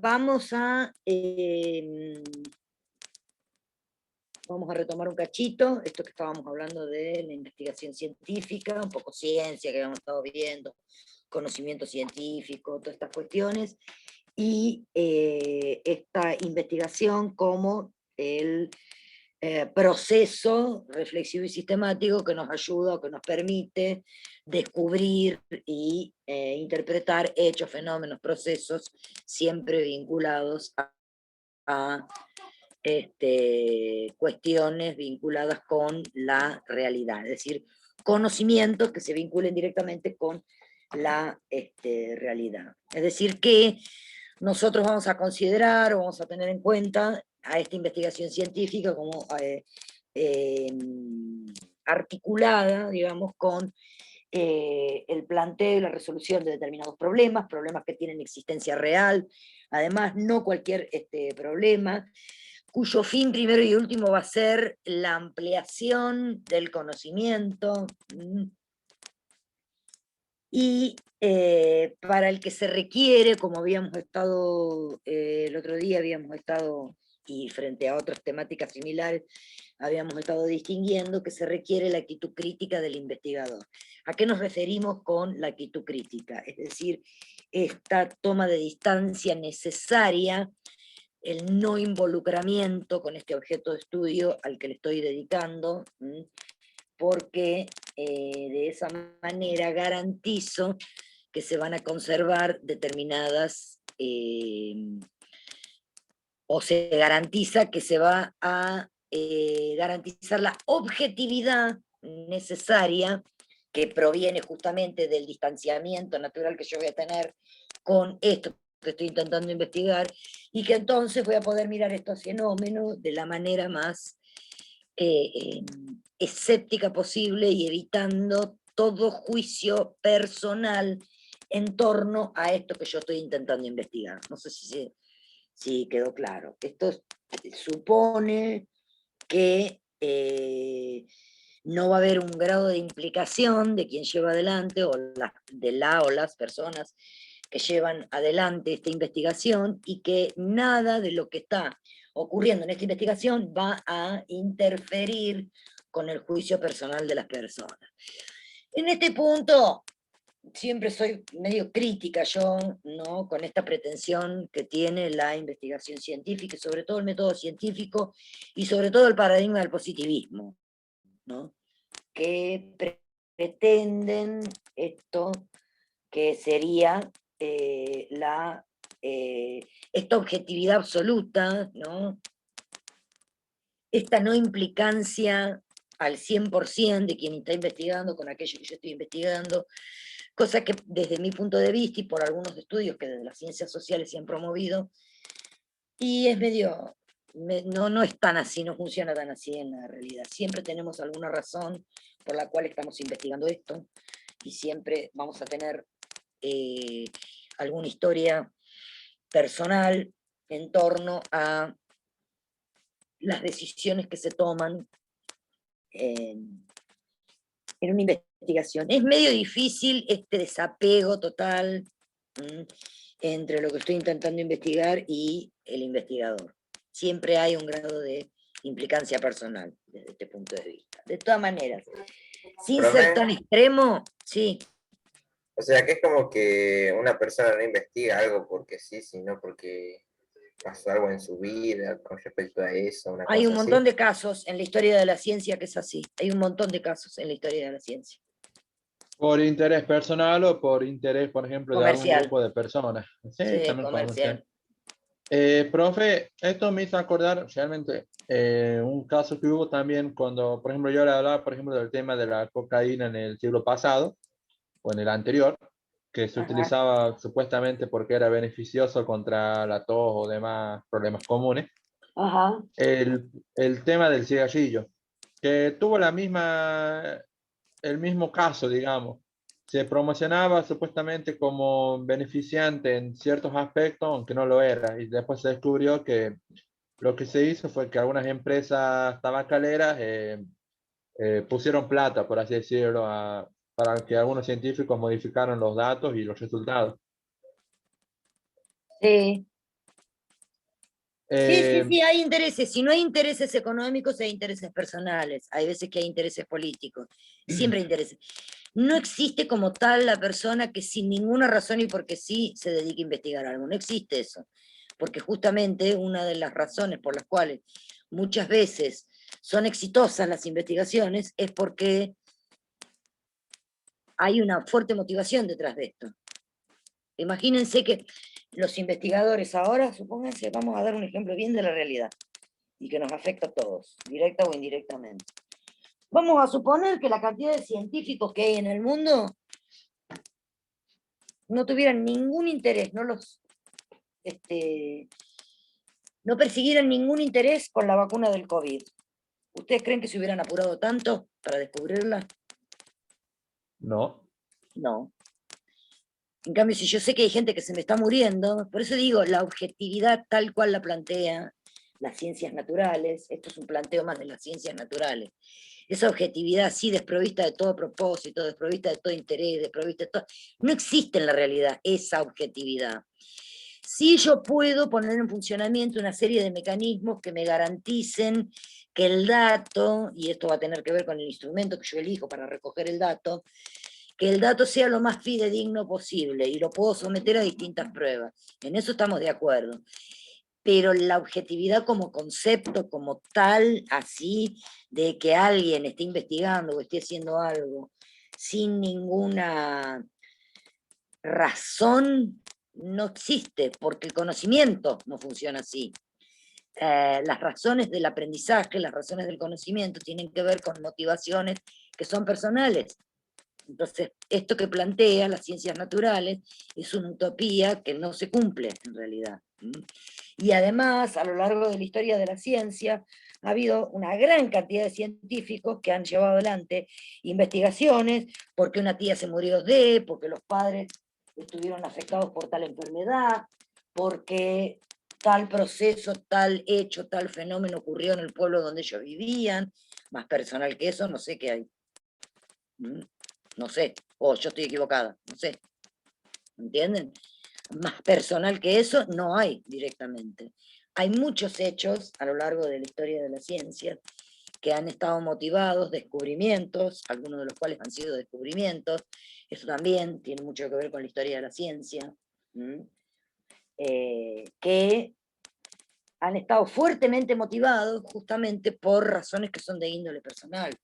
Vamos vamos a retomar un cachito, esto que estábamos hablando de la investigación científica, un poco ciencia que habíamos estado viendo, conocimiento científico, todas estas cuestiones, y esta investigación como el proceso reflexivo y sistemático que nos ayuda o que nos permite descubrir y interpretar hechos, fenómenos, procesos, siempre vinculados a cuestiones vinculadas con la realidad, es decir, conocimientos que se vinculen directamente con la realidad. Es decir, que nosotros vamos a considerar o vamos a tener en cuenta a esta investigación científica como articulada, digamos, con el planteo y la resolución de determinados problemas, problemas que tienen existencia real, además no cualquier problema, cuyo fin primero y último va a ser la ampliación del conocimiento, y para el que se requiere, como habíamos estado el otro día, habíamos estado, y frente a otras temáticas similares, habíamos estado distinguiendo que se requiere la actitud crítica del investigador. ¿A qué nos referimos con la actitud crítica? Es decir, esta toma de distancia necesaria, el no involucramiento con este objeto de estudio al que le estoy dedicando, porque de esa manera garantizo que se van a conservar determinadas, o se garantiza que se va a garantizar la objetividad necesaria que proviene justamente del distanciamiento natural que yo voy a tener con esto que estoy intentando investigar, y que entonces voy a poder mirar estos fenómenos de la manera más escéptica posible y evitando todo juicio personal en torno a esto que yo estoy intentando investigar. No sé si quedó claro. Esto supone que no va a haber un grado de implicación de quien lleva adelante, o de la o las personas que llevan adelante esta investigación, y que nada de lo que está ocurriendo en esta investigación va a interferir con el juicio personal de las personas. En este punto, siempre soy medio crítica yo, ¿no?, con esta pretensión que tiene la investigación científica, y sobre todo el método científico, y sobre todo el paradigma del positivismo, ¿no?, que pretenden esto que sería esta objetividad absoluta, ¿no?, esta no implicancia al 100% de quien está investigando con aquello que yo estoy investigando, cosa que desde mi punto de vista y por algunos estudios que desde las ciencias sociales se han promovido, y es medio, no es tan así, no funciona tan así en la realidad. Siempre tenemos alguna razón por la cual estamos investigando esto, y siempre vamos a tener alguna historia personal en torno a las decisiones que se toman en una investigación. Es medio difícil este desapego total entre lo que estoy intentando investigar y el investigador. Siempre hay un grado de implicancia personal desde este punto de vista. De todas maneras, sin ser Profe, tan extremo, sí. o sea que es como que una persona no investiga algo porque sí, sino porque pasó algo en su vida con respecto a eso, una Hay un cosa montón así. de casos en la historia de la ciencia que es así. Hay un montón de casos en la historia de la ciencia. Por interés personal o por interés, por ejemplo, de algún Comercial. grupo de personas. Sí, Sí, también comercial. comercial. Profe, esto me hizo acordar realmente un caso que hubo también cuando, por ejemplo, yo le hablaba, por ejemplo, del tema de la cocaína en el siglo pasado o en el anterior, que se Ajá, utilizaba supuestamente porque era beneficioso contra la tos o demás problemas comunes. ajá. El tema del cigarrillo, que tuvo el mismo caso, digamos. Se promocionaba supuestamente como beneficiante en ciertos aspectos, aunque no lo era. Y después se descubrió que lo que se hizo fue que algunas empresas tabacaleras pusieron plata, por así decirlo, para que algunos científicos modificaran los datos y los resultados. Sí. Sí, Eh, sí, hay intereses. Si no hay intereses económicos, hay intereses personales. Hay veces que hay intereses políticos. Siempre hay intereses. No existe como tal la persona que sin ninguna razón y porque sí se dedique a investigar algo. No existe eso. Porque justamente una de las razones por las cuales muchas veces son exitosas las investigaciones es porque hay una fuerte motivación detrás de esto. Imagínense que los investigadores ahora, supónganse, vamos a dar un ejemplo bien de la realidad y que nos afecta a todos, directa o indirectamente. Vamos a suponer que la cantidad de científicos que hay en el mundo no tuvieran ningún interés, no persiguieran ningún interés con la vacuna del COVID. ¿Ustedes creen que se hubieran apurado tanto para descubrirla? no. No. En cambio, si yo sé que hay gente que se me está muriendo, por eso digo, la objetividad tal cual la plantea las ciencias naturales, esto es un planteo más de las ciencias naturales, esa objetividad así desprovista de todo propósito, desprovista de todo interés, desprovista de todo, no existe en la realidad esa objetividad. Sí, yo puedo poner en funcionamiento una serie de mecanismos que me garanticen que el dato, y esto va a tener que ver con el instrumento que yo elijo para recoger el dato, que el dato sea lo más fidedigno posible y lo puedo someter a distintas pruebas. En eso estamos de acuerdo. Pero la objetividad como concepto, como tal, así, de que alguien esté investigando o esté haciendo algo sin ninguna razón, no existe, porque el conocimiento no funciona así. Las razones del aprendizaje, las razones del conocimiento tienen que ver con motivaciones que son personales. Entonces, esto que plantea las ciencias naturales es una utopía que no se cumple en realidad. Y además, a lo largo de la historia de la ciencia, ha habido una gran cantidad de científicos que han llevado adelante investigaciones, porque una tía se murió porque los padres estuvieron afectados por tal enfermedad, porque tal proceso, tal hecho, tal fenómeno ocurrió en el pueblo donde ellos vivían. Más personal que eso, no sé qué hay. No sé, o yo estoy equivocada, no sé. ¿Entienden? Más personal que eso no hay directamente. Hay muchos hechos a lo largo de la historia de la ciencia que han estado motivados, descubrimientos, algunos de los cuales han sido descubrimientos. Eso también tiene mucho que ver con la historia de la ciencia, que han estado fuertemente motivados justamente por razones que son de índole personal.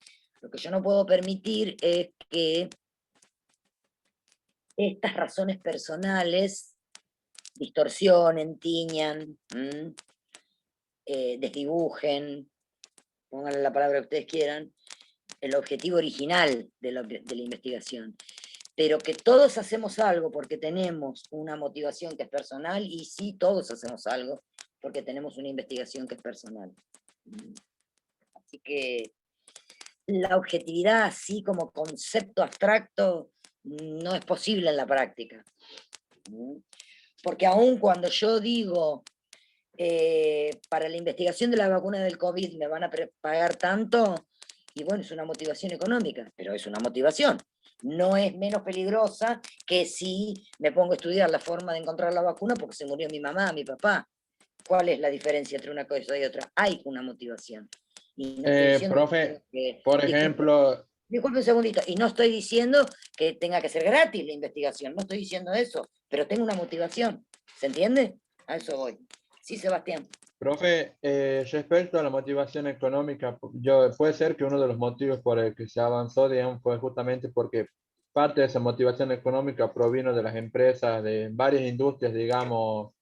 Lo que yo no puedo permitir es que estas razones personales distorsionen, tiñan, desdibujen, pónganle la palabra que ustedes quieran, el objetivo original de la investigación. Pero que todos hacemos algo porque tenemos una motivación que es personal, y sí, todos hacemos algo porque tenemos una investigación que es personal. Así que la objetividad así como concepto abstracto no es posible en la práctica. Porque aun cuando yo digo, para la investigación de la vacuna del COVID me van a pagar tanto, y bueno, es una motivación económica, pero es una motivación. No es menos peligrosa que si me pongo a estudiar la forma de encontrar la vacuna porque se murió mi mamá, mi papá. ¿Cuál es la diferencia entre una cosa y otra? Hay una motivación. Y no estoy diciendo Profe, que, por disculpe, ejemplo, disculpe un segundito, y no estoy diciendo que tenga que ser gratis la investigación, no estoy diciendo eso, pero tengo una motivación, ¿se entiende? A eso voy. Sí, Sebastián. profe, respecto a la motivación económica, puede ser que uno de los motivos por el que se avanzó, digamos, fue justamente porque parte de esa motivación económica provino de las empresas, de varias industrias, digamos,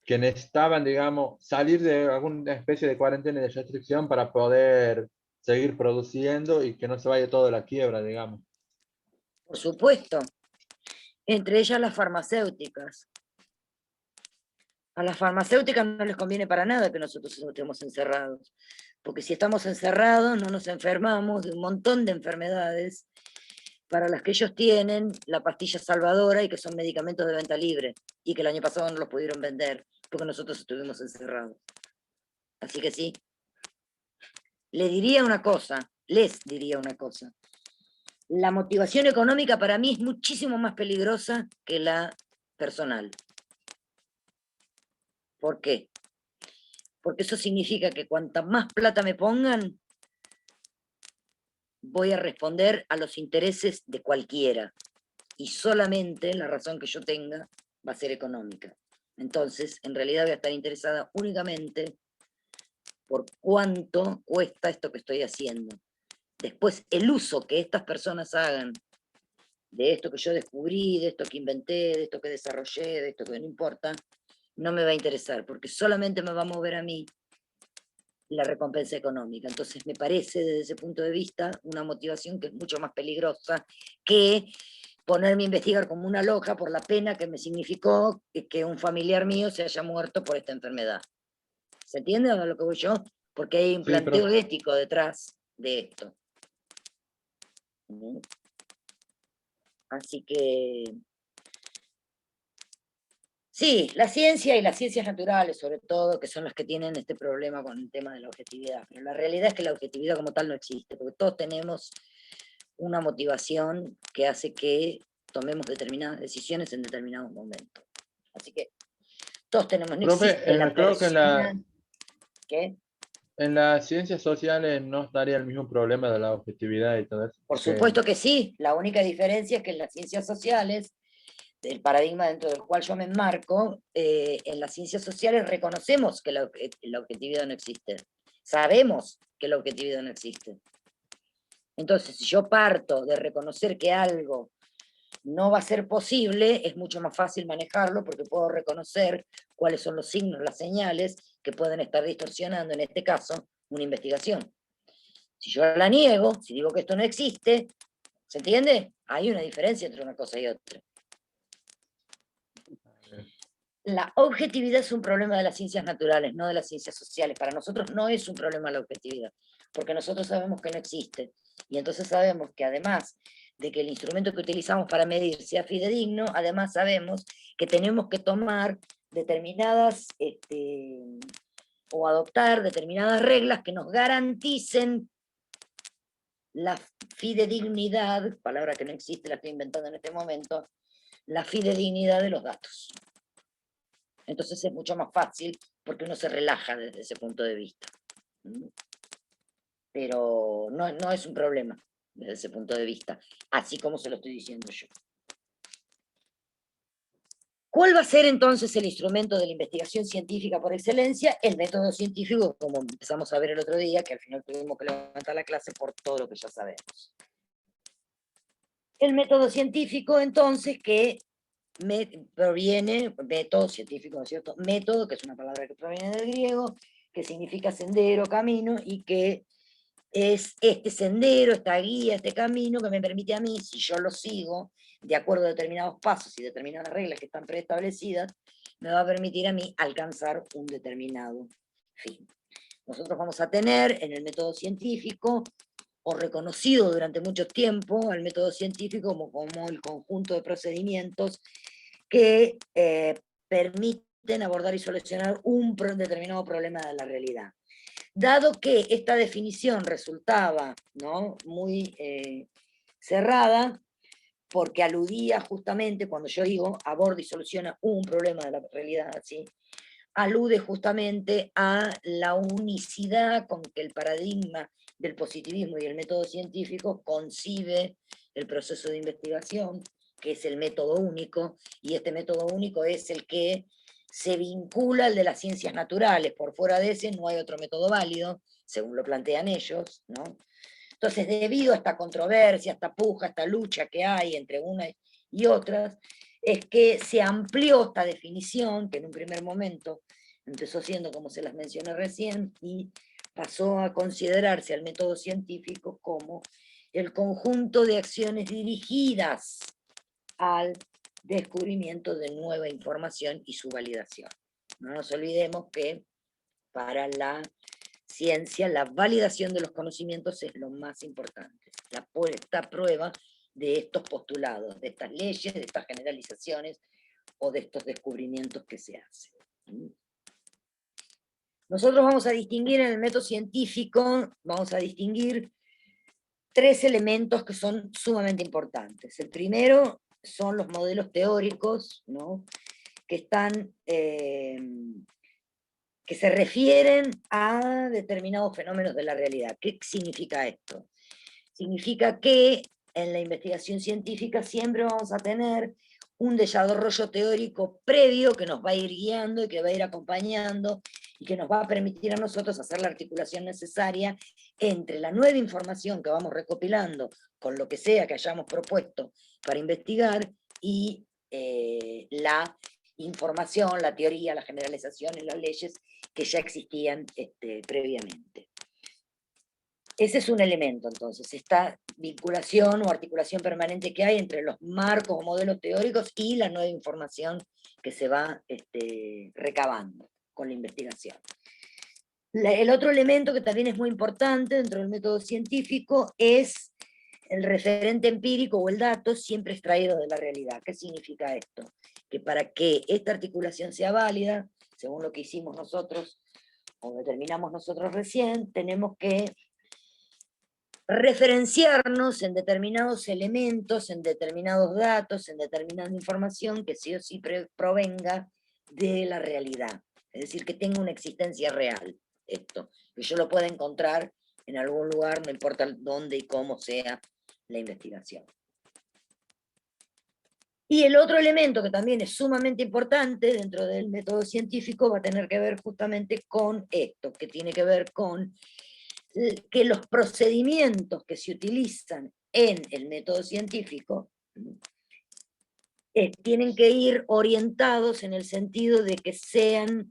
que necesitaban, digamos, salir de alguna especie de cuarentena y de restricción para poder seguir produciendo y que no se vaya todo a la quiebra, digamos. Por supuesto, entre ellas las farmacéuticas. A las farmacéuticas no les conviene para nada que nosotros estemos encerrados, porque si estamos encerrados no nos enfermamos de un montón de enfermedades para las que ellos tienen la pastilla salvadora y que son medicamentos de venta libre, y que el año pasado no los pudieron vender porque nosotros estuvimos encerrados. Así que sí, les diría una cosa, la motivación económica para mí es muchísimo más peligrosa que la personal. ¿Por qué? Porque eso significa que cuanta más plata me pongan, voy a responder a los intereses de cualquiera. Y solamente la razón que yo tenga va a ser económica. Entonces, en realidad voy a estar interesada únicamente por cuánto cuesta esto que estoy haciendo. Después, el uso que estas personas hagan de esto que yo descubrí, de esto que inventé, de esto que desarrollé, de esto que no importa, no me va a interesar, porque solamente me va a mover a mí la recompensa económica. Entonces me parece desde ese punto de vista una motivación que es mucho más peligrosa que ponerme a investigar como una loca por la pena que me significó que un familiar mío se haya muerto por esta enfermedad. ¿Se entiende a lo que voy yo? Porque hay un Sí, planteo profe. ético detrás de esto. Así que sí, la ciencia y las ciencias naturales, sobre todo, que son las que tienen este problema con el tema de la objetividad. Pero la realidad es que la objetividad como tal no existe, porque todos tenemos una motivación que hace que tomemos determinadas decisiones en determinados momentos. Así que todos tenemos, no Profe, existe la creo que persona que, en las ciencias sociales no estaría el mismo problema de la objetividad y todo eso. por supuesto que sí, la única diferencia es que en las ciencias sociales, el paradigma dentro del cual yo me enmarco, en las ciencias sociales reconocemos que la objetividad no existe. Sabemos que la objetividad no existe. Entonces, si yo parto de reconocer que algo no va a ser posible, es mucho más fácil manejarlo porque puedo reconocer cuáles son los signos, las señales que pueden estar distorsionando, en este caso, una investigación. Si yo la niego, si digo que esto no existe, ¿se entiende? Hay una diferencia entre una cosa y otra. La objetividad es un problema de las ciencias naturales, no de las ciencias sociales. Para nosotros no es un problema la objetividad, porque nosotros sabemos que no existe. Y entonces sabemos que además de que el instrumento que utilizamos para medir sea fidedigno, además sabemos que tenemos que tomar determinadas, o adoptar determinadas reglas que nos garanticen la fidedignidad, palabra que no existe, la estoy inventando en este momento, la fidedignidad de los datos. Entonces es mucho más fácil porque uno se relaja desde ese punto de vista. Pero no es un problema desde ese punto de vista, así como se lo estoy diciendo yo. ¿Cuál va a ser entonces el instrumento de la investigación científica por excelencia? El método científico, como empezamos a ver el otro día, que al final tuvimos que levantar la clase por todo lo que ya sabemos. El método científico, entonces, que proviene, método científico, ¿no es cierto? Método, que es una palabra que proviene del griego, que significa sendero, camino, y que es este sendero, esta guía, este camino que me permite a mí, si yo lo sigo, de acuerdo a determinados pasos y determinadas reglas que están preestablecidas, me va a permitir a mí alcanzar un determinado fin. Nosotros vamos a tener en el método científico, o reconocido durante mucho tiempo al método científico como el conjunto de procedimientos que permiten abordar y solucionar un determinado problema de la realidad. Dado que esta definición resultaba, ¿no?, muy cerrada, porque aludía justamente, cuando yo digo aborda y soluciona un problema de la realidad, ¿sí?, alude justamente a la unicidad con que el paradigma del positivismo y el método científico concibe el proceso de investigación, que es el método único, y este método único es el que se vincula al de las ciencias naturales. Por fuera de ese no hay otro método válido, según lo plantean ellos, ¿no? Entonces, debido a esta controversia, esta puja, esta lucha que hay entre unas y otras, es que se amplió esta definición, que en un primer momento empezó siendo como se las mencioné recién, y pasó a considerarse al método científico como el conjunto de acciones dirigidas al descubrimiento de nueva información y su validación. No nos olvidemos que para la ciencia la validación de los conocimientos es lo más importante, la puesta a prueba de estos postulados, de estas leyes, de estas generalizaciones o de estos descubrimientos que se hacen. Nosotros vamos a distinguir en el método científico, vamos a distinguir tres elementos que son sumamente importantes. El primero son los modelos teóricos, ¿no?, que están que se refieren a determinados fenómenos de la realidad. ¿Qué significa esto? Significa que en la investigación científica siempre vamos a tener un desarrollo teórico previo que nos va a ir guiando y que va a ir acompañando y que nos va a permitir a nosotros hacer la articulación necesaria entre la nueva información que vamos recopilando con lo que sea que hayamos propuesto para investigar y la información, la teoría, la generalización y las leyes que ya existían previamente. Ese es un elemento, entonces, esta vinculación o articulación permanente que hay entre los marcos o modelos teóricos y la nueva información que se va recabando con la investigación. El otro elemento que también es muy importante dentro del método científico es el referente empírico o el dato siempre extraído de la realidad. ¿Qué significa esto? Que para que esta articulación sea válida, según lo que hicimos nosotros, o determinamos nosotros recién, tenemos que referenciarnos en determinados elementos, en determinados datos, en determinada información que sí o sí provenga de la realidad. Es decir, que tenga una existencia real, esto, que yo lo pueda encontrar en algún lugar, no importa dónde y cómo sea la investigación. Y el otro elemento que también es sumamente importante dentro del método científico va a tener que ver justamente con esto, que tiene que ver con que los procedimientos que se utilizan en el método científico tienen que ir orientados en el sentido de que sean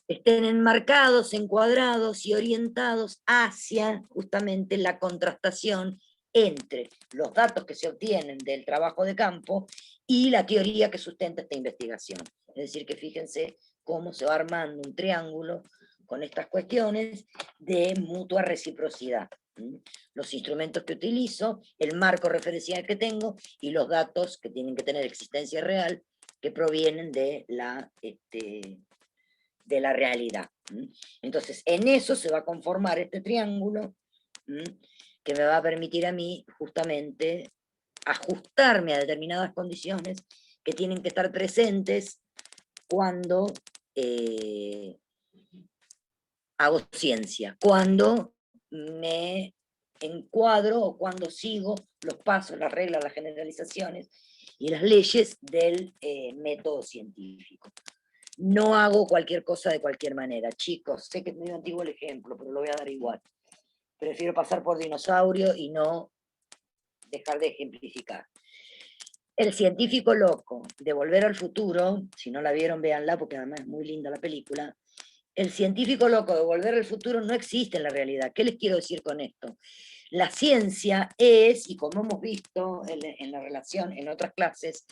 estén enmarcados, encuadrados y orientados hacia justamente la contrastación entre los datos que se obtienen del trabajo de campo y la teoría que sustenta esta investigación. Es decir, que fíjense cómo se va armando un triángulo con estas cuestiones de mutua reciprocidad. Los instrumentos que utilizo, el marco referencial que tengo y los datos que tienen que tener existencia real que provienen de la realidad. Entonces, en eso se va a conformar este triángulo que me va a permitir a mí justamente ajustarme a determinadas condiciones que tienen que estar presentes cuando hago ciencia, cuando me encuadro o cuando sigo los pasos, las reglas, las generalizaciones y las leyes del método científico. No hago cualquier cosa de cualquier manera. Chicos, sé que es muy antiguo el ejemplo, pero lo voy a dar igual. Prefiero pasar por dinosaurio y no dejar de ejemplificar. El científico loco de Volver al Futuro, si no la vieron, véanla, porque además es muy linda la película. El científico loco de Volver al Futuro no existe en la realidad. ¿Qué les quiero decir con esto? La ciencia es, y como hemos visto en la relación, en otras clases,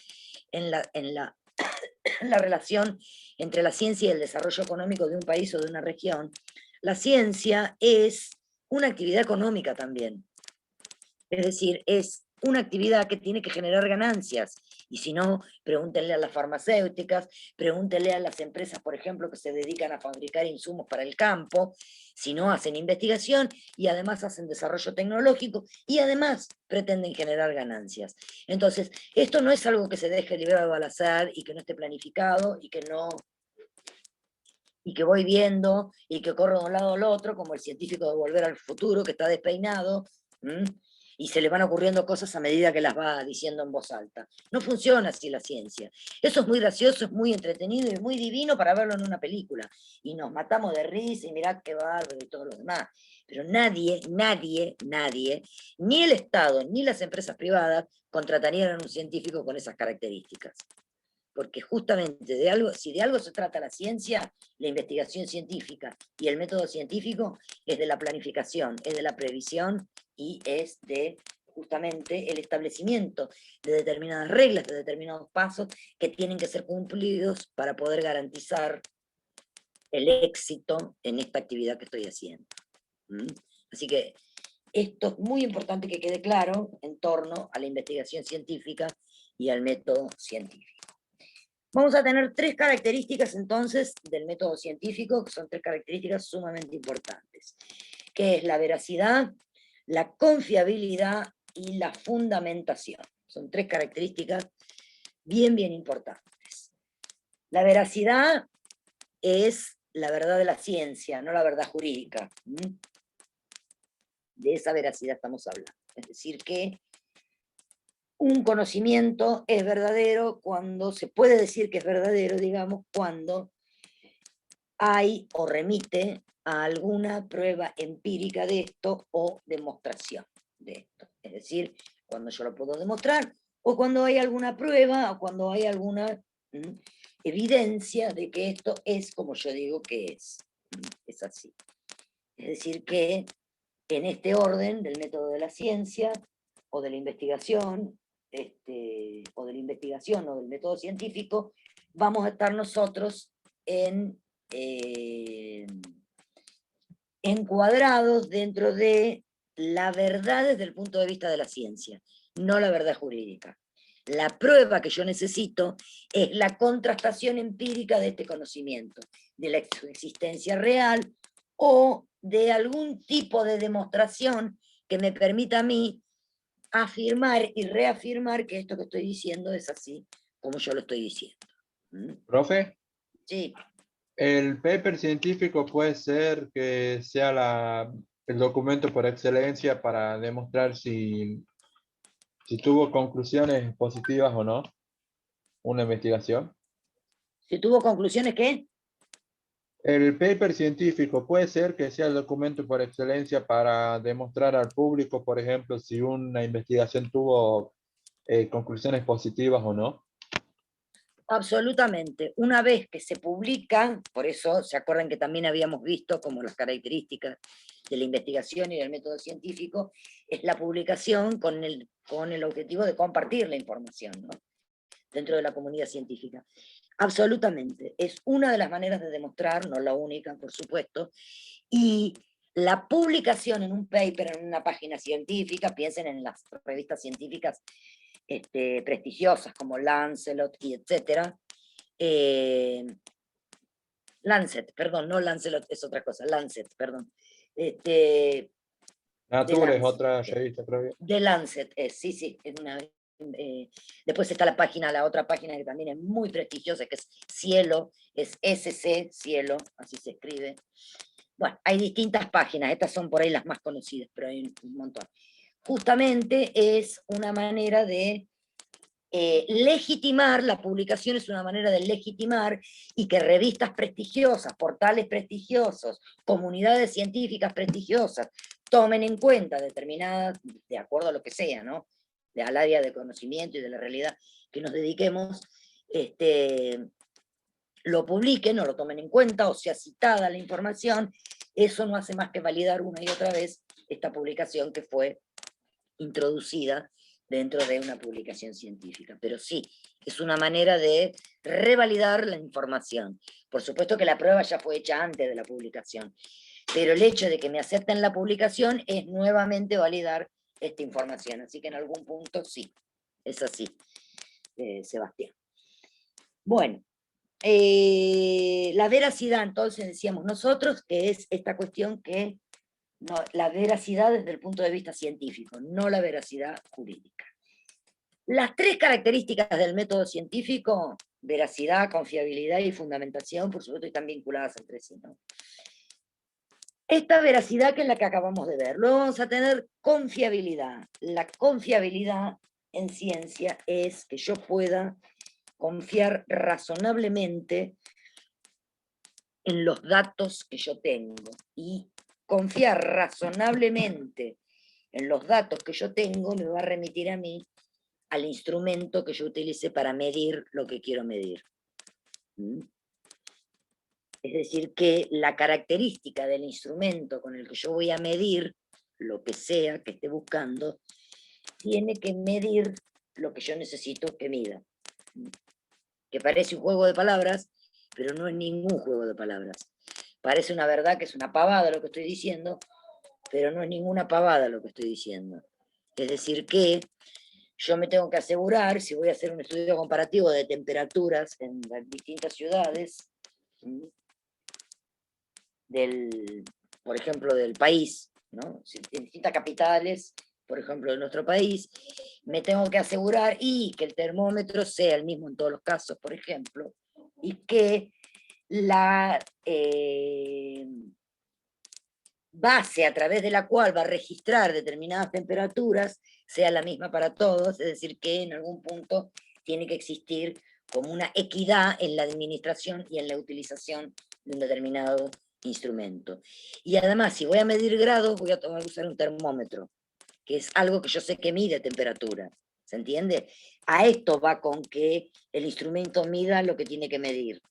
en la relación entre la ciencia y el desarrollo económico de un país o de una región, la ciencia es una actividad económica también. Es decir, es una actividad que tiene que generar ganancias. Y si no, pregúntenle a las farmacéuticas, pregúntenle a las empresas, por ejemplo, que se dedican a fabricar insumos para el campo, si no hacen investigación y además hacen desarrollo tecnológico y además pretenden generar ganancias. Entonces, esto no es algo que se deje librado al azar y que no esté planificado y que no... y que voy viendo y que corro de un lado al otro, como el científico de Volver al Futuro, que está despeinado, y se le van ocurriendo cosas a medida que las va diciendo en voz alta. No funciona así la ciencia. Eso es muy gracioso, es muy entretenido y muy divino para verlo en una película. Y nos matamos de risa y mirad qué bárbaro y todo lo demás. Pero nadie, ni el Estado, ni las empresas privadas contratarían a un científico con esas características. Porque justamente si de algo se trata la ciencia, la investigación científica y el método científico es de la planificación, es de la previsión y es de justamente el establecimiento de determinadas reglas, de determinados pasos que tienen que ser cumplidos para poder garantizar el éxito en esta actividad que estoy haciendo. Así que esto es muy importante que quede claro en torno a la investigación científica y al método científico. Vamos a tener tres características entonces del método científico, que son tres características sumamente importantes, que es la veracidad, la confiabilidad y la fundamentación. Son tres características bien importantes. La veracidad es la verdad de la ciencia, no la verdad jurídica. De esa veracidad estamos hablando. Es decir, que un conocimiento es verdadero cuando, se puede decir que es verdadero, digamos, cuando hay o remite a alguna prueba empírica de esto o demostración de esto. Es decir, cuando yo lo puedo demostrar, o cuando hay alguna prueba, o cuando hay alguna evidencia de que esto es como yo digo que es. Es así. Es decir, que en este orden del método de la ciencia, o de la investigación, o de la investigación o del método científico, vamos a estar nosotros encuadrados dentro de la verdad desde el punto de vista de la ciencia, no la verdad jurídica. La prueba que yo necesito es la contrastación empírica de este conocimiento, de la existencia real o de algún tipo de demostración que me permita a mí afirmar y reafirmar que esto que estoy diciendo es así como yo lo estoy diciendo. Profe, Sí. el paper científico puede ser que sea el documento por excelencia para demostrar si tuvo conclusiones positivas o no, una investigación. Si tuvo conclusiones, ¿qué? El paper científico puede ser que sea el documento por excelencia para demostrar al público, por ejemplo, si una investigación tuvo conclusiones positivas o no. Absolutamente. Una vez que se publica, por eso se acuerdan que también habíamos visto como las características de la investigación y del método científico, es la publicación con el objetivo de compartir la información, ¿no? Dentro de la comunidad científica. Absolutamente. Es una de las maneras de demostrar, no la única, por supuesto, y la publicación en un paper, en una página científica, piensen en las revistas científicas prestigiosas como Lancelot y etcétera. Lancet, perdón, no Lancelot, es otra cosa, Lancet, perdón. Nature es otra revista, creo que. De Lancet, sí, es una... después está la otra página que también es muy prestigiosa, que es Cielo, es SC, Cielo, así se escribe. Bueno, hay distintas páginas, estas son por ahí las más conocidas, pero hay un montón. Justamente es una manera de legitimar, la publicación es una manera de legitimar y que revistas prestigiosas, portales prestigiosos, comunidades científicas prestigiosas, tomen en cuenta determinadas, de acuerdo a lo que sea, ¿no? Al área de conocimiento y de la realidad que nos dediquemos, lo publiquen o lo tomen en cuenta o sea citada la información, eso no hace más que validar una y otra vez esta publicación que fue introducida dentro de una publicación científica. Pero sí, es una manera de revalidar la información. Por supuesto que la prueba ya fue hecha antes de la publicación, pero el hecho de que me acepten la publicación es nuevamente validar esta información. Así que en algún punto sí, es así, Sebastián. Bueno, la veracidad, entonces decíamos nosotros, que es esta cuestión que no, la veracidad desde el punto de vista científico, no la veracidad jurídica. Las tres características del método científico, veracidad, confiabilidad y fundamentación, por supuesto, están vinculadas entre sí, ¿no? Esta veracidad que es la que acabamos de ver, luego vamos a tener confiabilidad. La confiabilidad en ciencia es que yo pueda confiar razonablemente en los datos que yo tengo, y confiar razonablemente en los datos que yo tengo me va a remitir a mí al instrumento que yo utilice para medir lo que quiero medir. Es decir, que la característica del instrumento con el que yo voy a medir lo que sea que esté buscando, tiene que medir lo que yo necesito que mida. Que parece un juego de palabras, pero no es ningún juego de palabras. Parece una verdad que es una pavada lo que estoy diciendo, pero no es ninguna pavada lo que estoy diciendo. Es decir, que yo me tengo que asegurar, si voy a hacer un estudio comparativo de temperaturas en las distintas ciudades, por ejemplo, del país, ¿no? En distintas capitales, por ejemplo, de nuestro país, me tengo que asegurar que el termómetro sea el mismo en todos los casos, por ejemplo, y que la base a través de la cual va a registrar determinadas temperaturas sea la misma para todos, es decir, que en algún punto tiene que existir como una equidad en la administración y en la utilización de un determinado instrumento. Y además, si voy a medir grados, voy a usar un termómetro, que es algo que yo sé que mide temperatura, ¿se entiende? A esto va con que el instrumento mida lo que tiene que medir.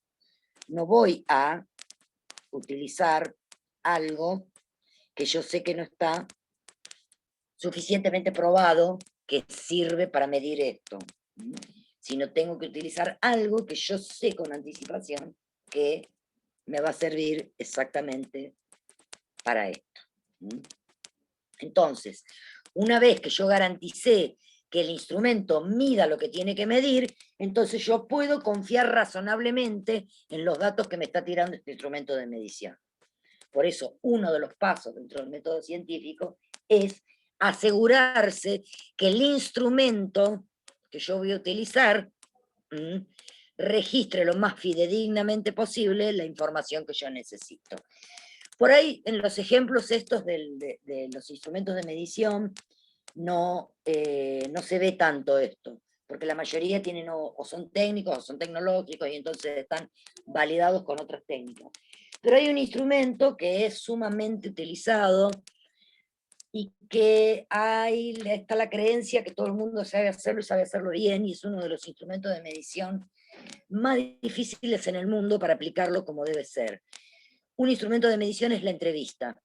No voy a utilizar algo que yo sé que no está suficientemente probado que sirve para medir esto, sino tengo que utilizar algo que yo sé con anticipación que me va a servir exactamente para esto. Entonces, una vez que yo garanticé que el instrumento mida lo que tiene que medir, entonces yo puedo confiar razonablemente en los datos que me está tirando este instrumento de medición. Por eso, uno de los pasos dentro del método científico es asegurarse que el instrumento que yo voy a utilizar registre lo más fidedignamente posible la información que yo necesito. Por ahí, en los ejemplos estos de los instrumentos de medición, no se ve tanto esto, porque la mayoría tienen o son técnicos o son tecnológicos y entonces están validados con otras técnicas. Pero hay un instrumento que es sumamente utilizado y que está la creencia que todo el mundo sabe hacerlo y sabe hacerlo bien, y es uno de los instrumentos de medición más difíciles en el mundo para aplicarlo como debe ser. Un instrumento de medición es la entrevista.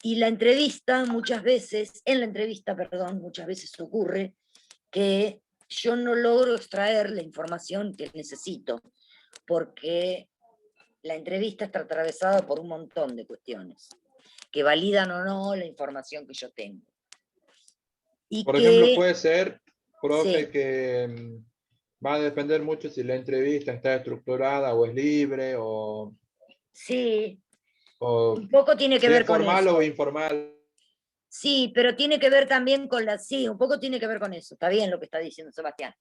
Y la entrevista, muchas veces ocurre que yo no logro extraer la información que necesito, porque la entrevista está atravesada por un montón de cuestiones, que validan o no la información que yo tengo. Y Por que, ejemplo, puede ser, profe, sí, que va a depender mucho si la entrevista está estructurada o es libre sí, o un poco tiene que si es ver con formal o eso. informal. Sí, pero tiene que ver también con sí, un poco tiene que ver con eso, está bien lo que está diciendo Sebastián,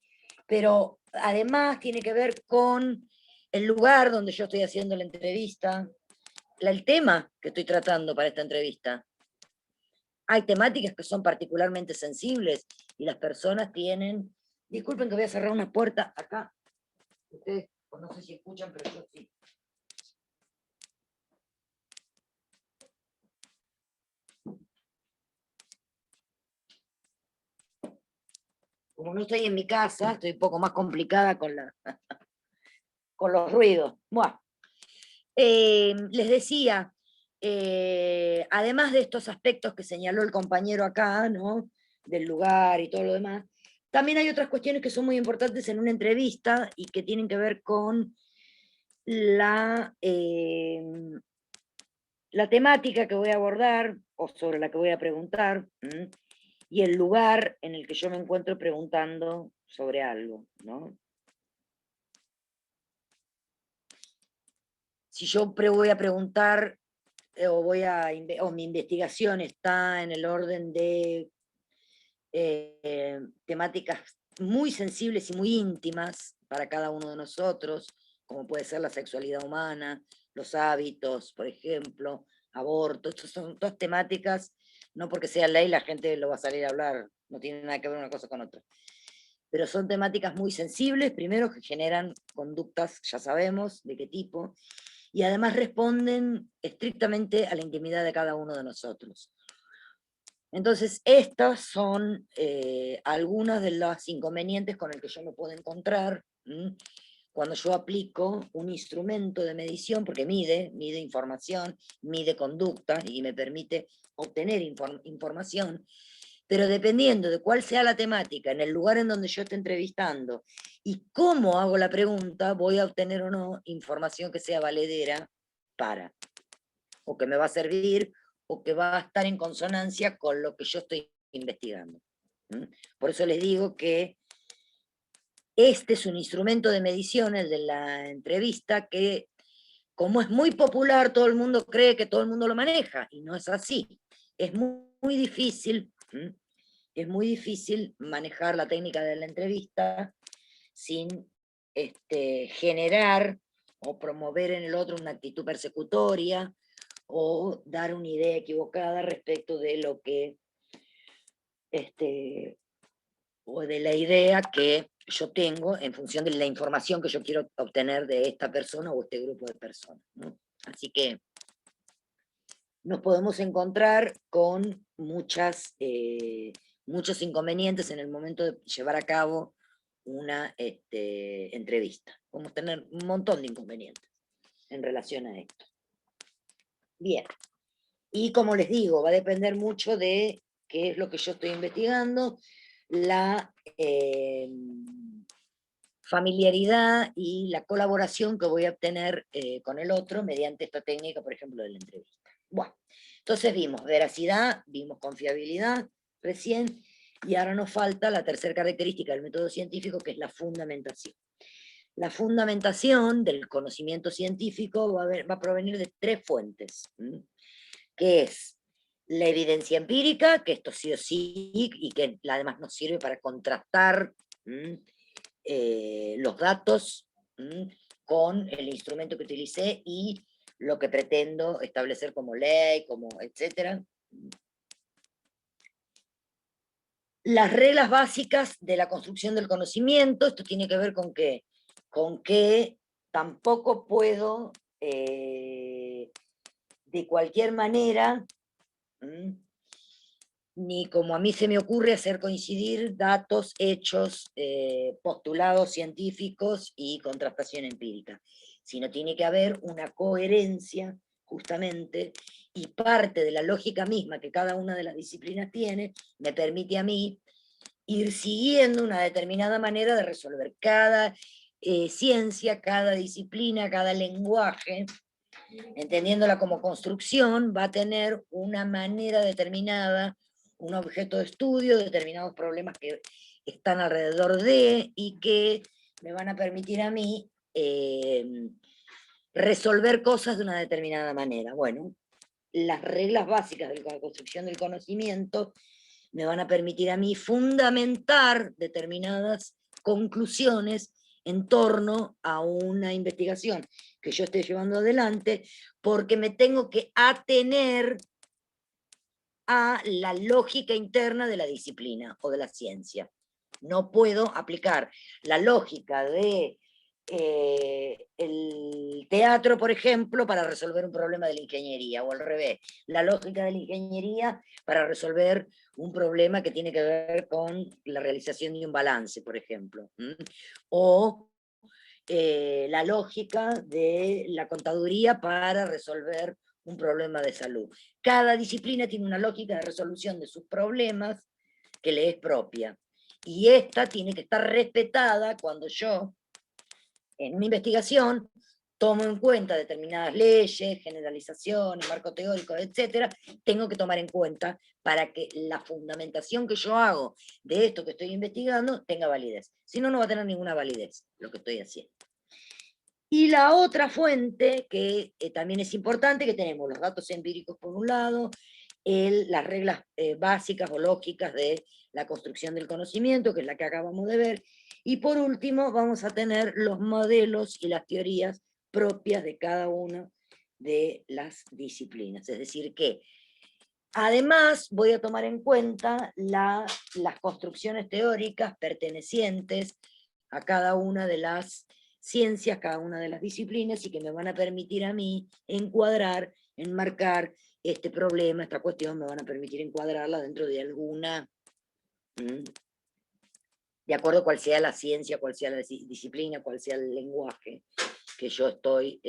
pero además tiene que ver con el lugar donde yo estoy haciendo la entrevista, el tema que estoy tratando para esta entrevista. Hay temáticas que son particularmente sensibles y las personas tienen... Disculpen que voy a cerrar una puerta acá. Ustedes no sé si escuchan, pero yo sí. Como no estoy en mi casa, estoy un poco más complicada con los ruidos. Bueno, les decía, además de estos aspectos que señaló el compañero acá, ¿no? Del lugar y todo lo demás, también hay otras cuestiones que son muy importantes en una entrevista y que tienen que ver con la temática que voy a abordar o sobre la que voy a preguntar y el lugar en el que yo me encuentro preguntando sobre algo, ¿no? Si yo voy a preguntar o mi investigación está en el orden de temáticas muy sensibles y muy íntimas para cada uno de nosotros, como puede ser la sexualidad humana, los hábitos, por ejemplo, aborto, estas son todas temáticas, no porque sea ley la gente lo va a salir a hablar, no tiene nada que ver una cosa con otra. Pero son temáticas muy sensibles, primero que generan conductas, ya sabemos de qué tipo, y además responden estrictamente a la intimidad de cada uno de nosotros. Entonces, estas son algunas de los inconvenientes con el que yo me puedo encontrar cuando yo aplico un instrumento de medición, porque mide información, mide conducta y me permite obtener información, pero dependiendo de cuál sea la temática, en el lugar en donde yo esté entrevistando y cómo hago la pregunta, voy a obtener o no información que sea valedera o que me va a servir, o que va a estar en consonancia con lo que yo estoy investigando. Por eso les digo que este es un instrumento de medición, el de la entrevista, que como es muy popular, todo el mundo cree que todo el mundo lo maneja, y no es así. Es muy difícil, es muy difícil manejar la técnica de la entrevista sin generar o promover en el otro una actitud persecutoria, o dar una idea equivocada respecto de lo que, o de la idea que yo tengo en función de la información que yo quiero obtener de esta persona o este grupo de personas, ¿no? Así que nos podemos encontrar con muchos inconvenientes en el momento de llevar a cabo una entrevista. Podemos tener un montón de inconvenientes en relación a esto. Bien. Y como les digo, va a depender mucho de qué es lo que yo estoy investigando, la familiaridad y la colaboración que voy a obtener con el otro mediante esta técnica, por ejemplo, de la entrevista. Bueno, entonces vimos veracidad, vimos confiabilidad recién, y ahora nos falta la tercera característica del método científico, que es la fundamentación. La fundamentación del conocimiento científico va a provenir de 3 fuentes, que es la evidencia empírica, que esto sí o sí, y que además nos sirve para contrastar los datos con el instrumento que utilicé y lo que pretendo establecer como ley, como etcétera. Las reglas básicas de la construcción del conocimiento, esto tiene que ver con que tampoco puedo de cualquier manera, ni como a mí se me ocurre, hacer coincidir datos, hechos, postulados científicos y contrastación empírica, sino tiene que haber una coherencia, justamente, y parte de la lógica misma que cada una de las disciplinas tiene, me permite a mí ir siguiendo una determinada manera de resolver. Cada ciencia, cada disciplina, cada lenguaje, entendiéndola como construcción, va a tener una manera determinada, un objeto de estudio, determinados problemas que están alrededor de, y que me van a permitir a mí resolver cosas de una determinada manera. Bueno, las reglas básicas de la construcción del conocimiento me van a permitir a mí fundamentar determinadas conclusiones en torno a una investigación que yo esté llevando adelante, porque me tengo que atener a la lógica interna de la disciplina o de la ciencia. No puedo aplicar la lógica de el teatro, por ejemplo, para resolver un problema de la ingeniería, o al revés, la lógica de la ingeniería para resolver un problema que tiene que ver con la realización de un balance, por ejemplo. O la lógica de la contaduría para resolver un problema de salud. Cada disciplina tiene una lógica de resolución de sus problemas que le es propia. Y esta tiene que estar respetada cuando yo, en una investigación, tomo en cuenta determinadas leyes, generalizaciones, marco teórico, etcétera, tengo que tomar en cuenta para que la fundamentación que yo hago de esto que estoy investigando tenga validez. Si no, no va a tener ninguna validez lo que estoy haciendo. Y la otra fuente, que también es importante, que tenemos los datos empíricos por un lado, las reglas básicas o lógicas de la construcción del conocimiento, que es la que acabamos de ver, y por último vamos a tener los modelos y las teorías propias de cada una de las disciplinas. Es decir que además voy a tomar en cuenta las construcciones teóricas pertenecientes a cada una de las ciencias, cada una de las disciplinas, y que me van a permitir a mí encuadrar, enmarcar este problema, esta cuestión, me van a permitir encuadrarla dentro de alguna, de acuerdo a cuál sea la ciencia, cuál sea la disciplina, cuál sea el lenguaje que yo estoy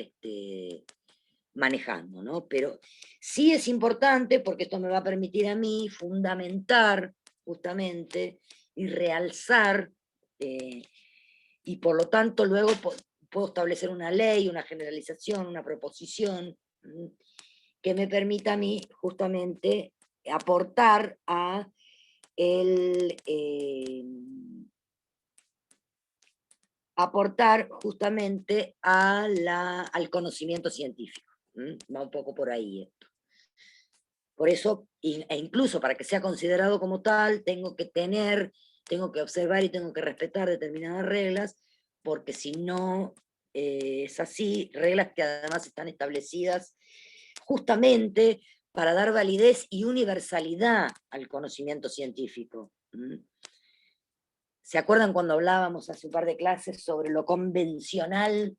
manejando, ¿no? Pero sí es importante, porque esto me va a permitir a mí fundamentar justamente y realzar, y por lo tanto luego puedo establecer una ley, una generalización, una proposición, que me permita a mí justamente aportar a aportar justamente al conocimiento científico. Va un poco por ahí esto. Por eso, e incluso para que sea considerado como tal, tengo que observar y tengo que respetar determinadas reglas, porque si no es así, reglas que además están establecidas justamente para dar validez y universalidad al conocimiento científico. ¿Se acuerdan cuando hablábamos hace un par de clases sobre lo convencional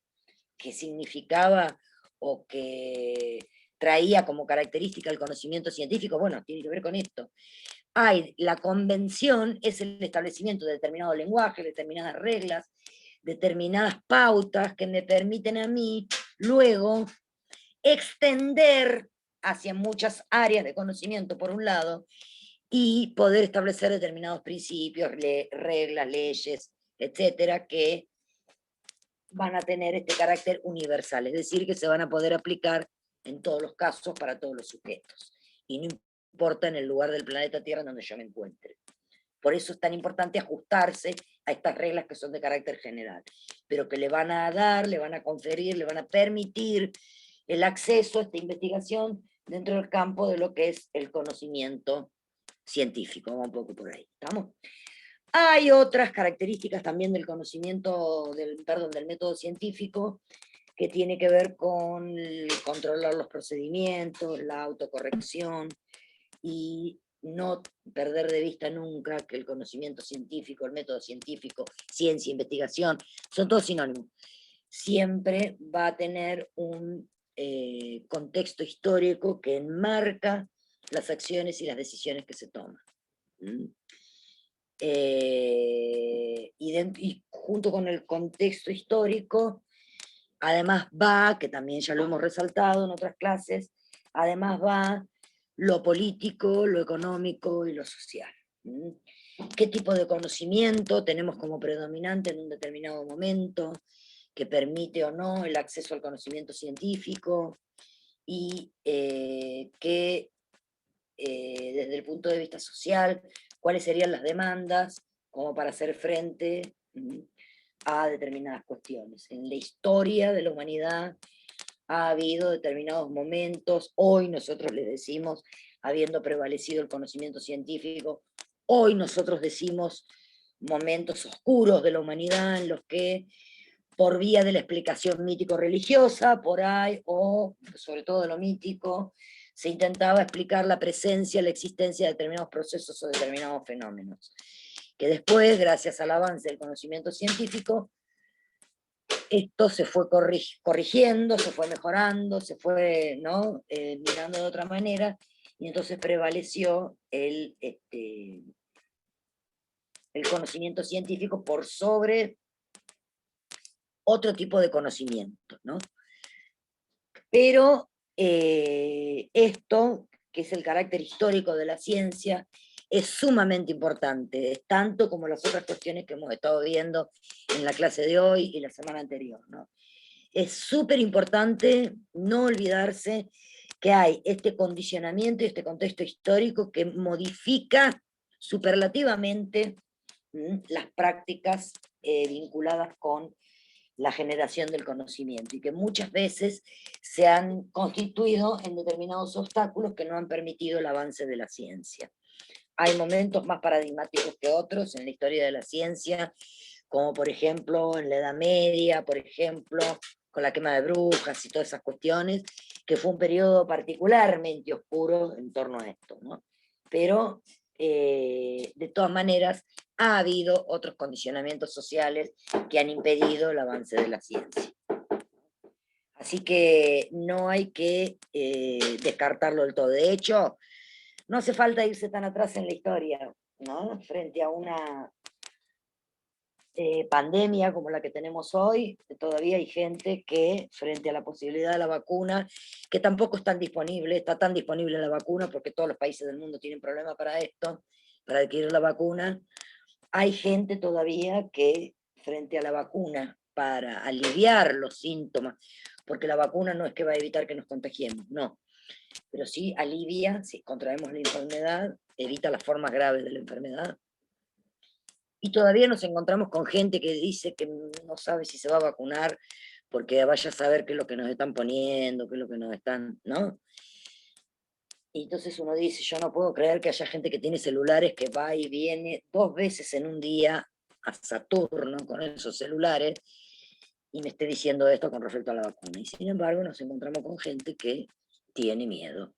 que significaba o que traía como característica el conocimiento científico? Bueno, tiene que ver con esto. La convención es el establecimiento de determinado lenguaje, determinadas reglas, determinadas pautas que me permiten a mí luego extender hacia muchas áreas de conocimiento, por un lado, y poder establecer determinados principios, reglas, leyes, etcétera, que van a tener este carácter universal, es decir, que se van a poder aplicar en todos los casos para todos los sujetos, y no importa en el lugar del planeta Tierra en donde yo me encuentre. Por eso es tan importante ajustarse a estas reglas que son de carácter general, pero que le van a dar, le van a conferir, le van a permitir el acceso a esta investigación dentro del campo de lo que es el conocimiento científico. Vamos un poco por ahí, ¿estamos? Hay otras características también del conocimiento, del método científico, que tiene que ver con controlar los procedimientos, la autocorrección, y no perder de vista nunca que el conocimiento científico, el método científico, ciencia, investigación, son todos sinónimos. Siempre va a tener un contexto histórico que enmarca las acciones y las decisiones que se toman. Y junto con el contexto histórico, además va, que también ya lo hemos resaltado en otras clases, además va lo político, lo económico y lo social. ¿Qué tipo de conocimiento tenemos como predominante en un determinado momento, que permite o no el acceso al conocimiento científico, y que desde el punto de vista social, cuáles serían las demandas como para hacer frente a determinadas cuestiones? En la historia de la humanidad ha habido determinados momentos, hoy nosotros les decimos, habiendo prevalecido el conocimiento científico, hoy nosotros decimos momentos oscuros de la humanidad en los que, por vía de la explicación mítico-religiosa, por ahí, o sobre todo de lo mítico, se intentaba explicar la presencia, la existencia de determinados procesos o determinados fenómenos, que después, gracias al avance del conocimiento científico, esto se fue corrigiendo, se fue mejorando, se fue, ¿no? Mirando de otra manera, y entonces prevaleció el conocimiento científico por sobre otro tipo de conocimiento, ¿no? Pero esto, que es el carácter histórico de la ciencia, es sumamente importante, es tanto como las otras cuestiones que hemos estado viendo en la clase de hoy y la semana anterior, ¿no? Es súper importante no olvidarse que hay este condicionamiento y este contexto histórico que modifica superlativamente las prácticas vinculadas con la generación del conocimiento, y que muchas veces se han constituido en determinados obstáculos que no han permitido el avance de la ciencia. Hay momentos más paradigmáticos que otros en la historia de la ciencia, como por ejemplo en la Edad Media, por ejemplo, con la quema de brujas y todas esas cuestiones, que fue un periodo particularmente oscuro en torno a esto, ¿no? Pero, de todas maneras, ha habido otros condicionamientos sociales que han impedido el avance de la ciencia. Así que no hay que descartarlo del todo. De hecho, no hace falta irse tan atrás en la historia, ¿no? Frente a una pandemia como la que tenemos hoy, todavía hay gente que, frente a la posibilidad de la vacuna, que tampoco está tan disponible la vacuna, porque todos los países del mundo tienen problemas para esto, para adquirir la vacuna, hay gente todavía que, frente a la vacuna, para aliviar los síntomas, porque la vacuna no es que va a evitar que nos contagiemos, no, pero sí alivia, si contraemos la enfermedad, evita las formas graves de la enfermedad. Y todavía nos encontramos con gente que dice que no sabe si se va a vacunar, porque vaya a saber qué es lo que nos están poniendo, qué es lo que nos están, ¿no? Y entonces uno dice, yo no puedo creer que haya gente que tiene celulares que va y viene 2 veces en un día a Saturno con esos celulares y me esté diciendo esto con respecto a la vacuna. Y sin embargo nos encontramos con gente que tiene miedo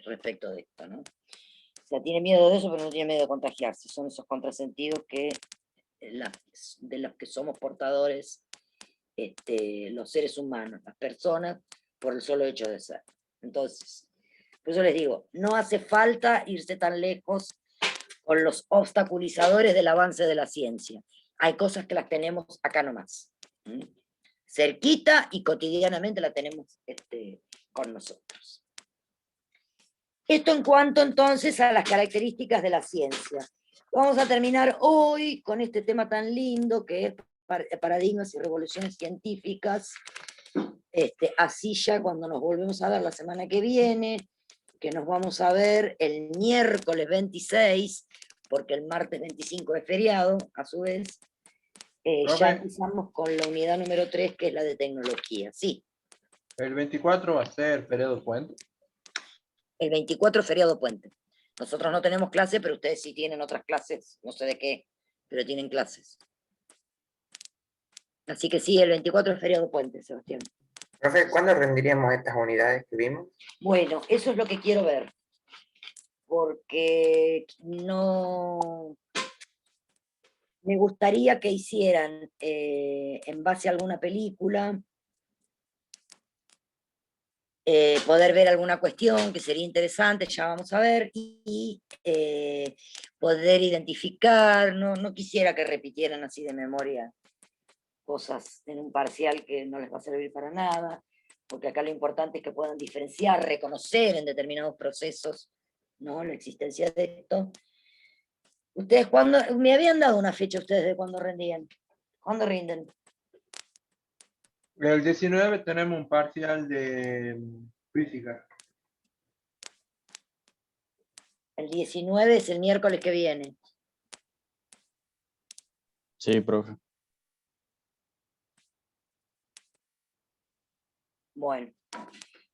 respecto de esto, ¿no? O sea, tiene miedo de eso, pero no tiene miedo de contagiarse. Son esos contrasentidos que de los que somos portadores los seres humanos, las personas, por el solo hecho de ser. Entonces, por eso les digo, no hace falta irse tan lejos con los obstaculizadores del avance de la ciencia. Hay cosas que las tenemos acá nomás. Cerquita y cotidianamente la tenemos con nosotros. Esto en cuanto entonces a las características de la ciencia. Vamos a terminar hoy con este tema tan lindo que es paradigmas y revoluciones científicas. Así ya cuando nos volvemos a ver la semana que viene, que nos vamos a ver el miércoles 26, porque el martes 25 es feriado, a su vez, ya empezamos con la unidad número 3, que es la de tecnología. Sí. El 24 va a ser feriado puente. El 24 es feriado puente. Nosotros no tenemos clase, pero ustedes sí tienen otras clases, no sé de qué, pero tienen clases. Así que sí, el 24 es feriado puente, Sebastián. Profe, ¿cuándo rendiríamos estas unidades que vimos? Bueno, eso es lo que quiero ver. Porque no... Me gustaría que hicieran, en base a alguna película, poder ver alguna cuestión que sería interesante, ya vamos a ver, y poder identificar, no quisiera que repitieran así de memoria cosas en un parcial que no les va a servir para nada, porque acá lo importante es que puedan diferenciar, reconocer en determinados procesos, ¿no?, la existencia de esto. ¿Ustedes cuándo? Me habían dado una fecha ustedes de cuándo rendían. ¿Cuándo rinden? El 19 tenemos un parcial de física. El 19 es el miércoles que viene. Sí, profe. Bueno.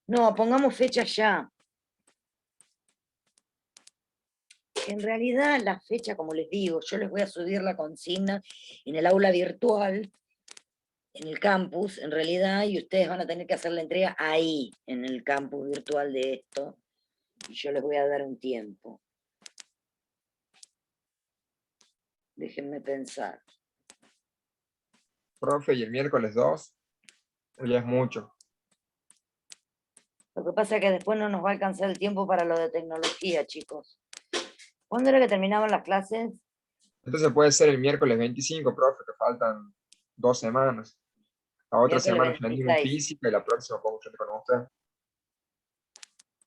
No, pongamos fecha ya. En realidad la fecha, como les digo, yo les voy a subir la consigna en el aula virtual, en el campus, en realidad, y ustedes van a tener que hacer la entrega ahí, en el campus virtual de esto, y yo les voy a dar un tiempo. Déjenme pensar. Profe, ¿y el miércoles 2? ¿O ya es mucho? Lo que pasa es que después no nos va a alcanzar el tiempo para lo de tecnología, chicos. ¿Cuándo era que terminaban las clases? Entonces puede ser el miércoles 25, profe, que faltan 2 semanas. La otra Miércoles semana rendimos 26. física y la próxima podemos ir con usted.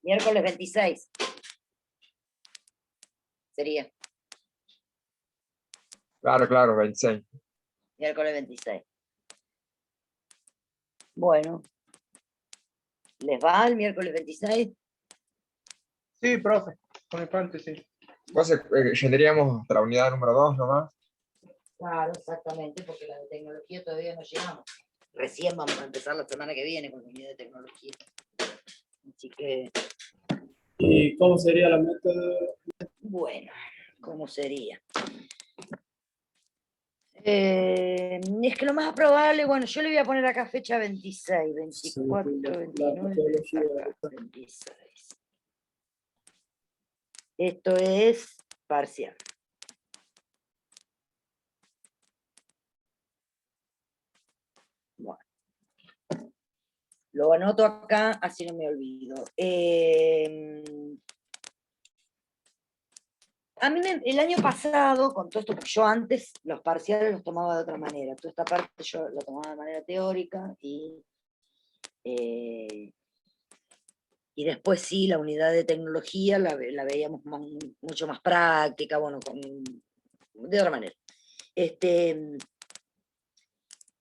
Miércoles 26. Sería. Claro, 26. Miércoles 26. Bueno. ¿Les va el miércoles 26? Sí, profe, con el parte, sí. Entonces, tendríamos hasta la unidad número 2 nomás. Claro, exactamente, porque la de tecnología todavía no llegamos. Recién vamos a empezar la semana que viene con la unidad de tecnología. Así que, ¿Y cómo sería la método? bueno, ¿cómo sería? Es que lo más probable, bueno, yo le voy a poner acá fecha 26, 24, 29, acá, 26. Esto es parcial. Bueno. Lo anoto acá, así no me olvido. A mí el año pasado, con todo esto, porque yo antes los parciales los tomaba de otra manera. Toda esta parte yo la tomaba de manera teórica y después sí, la unidad de tecnología la veíamos mucho más práctica, bueno, de otra manera.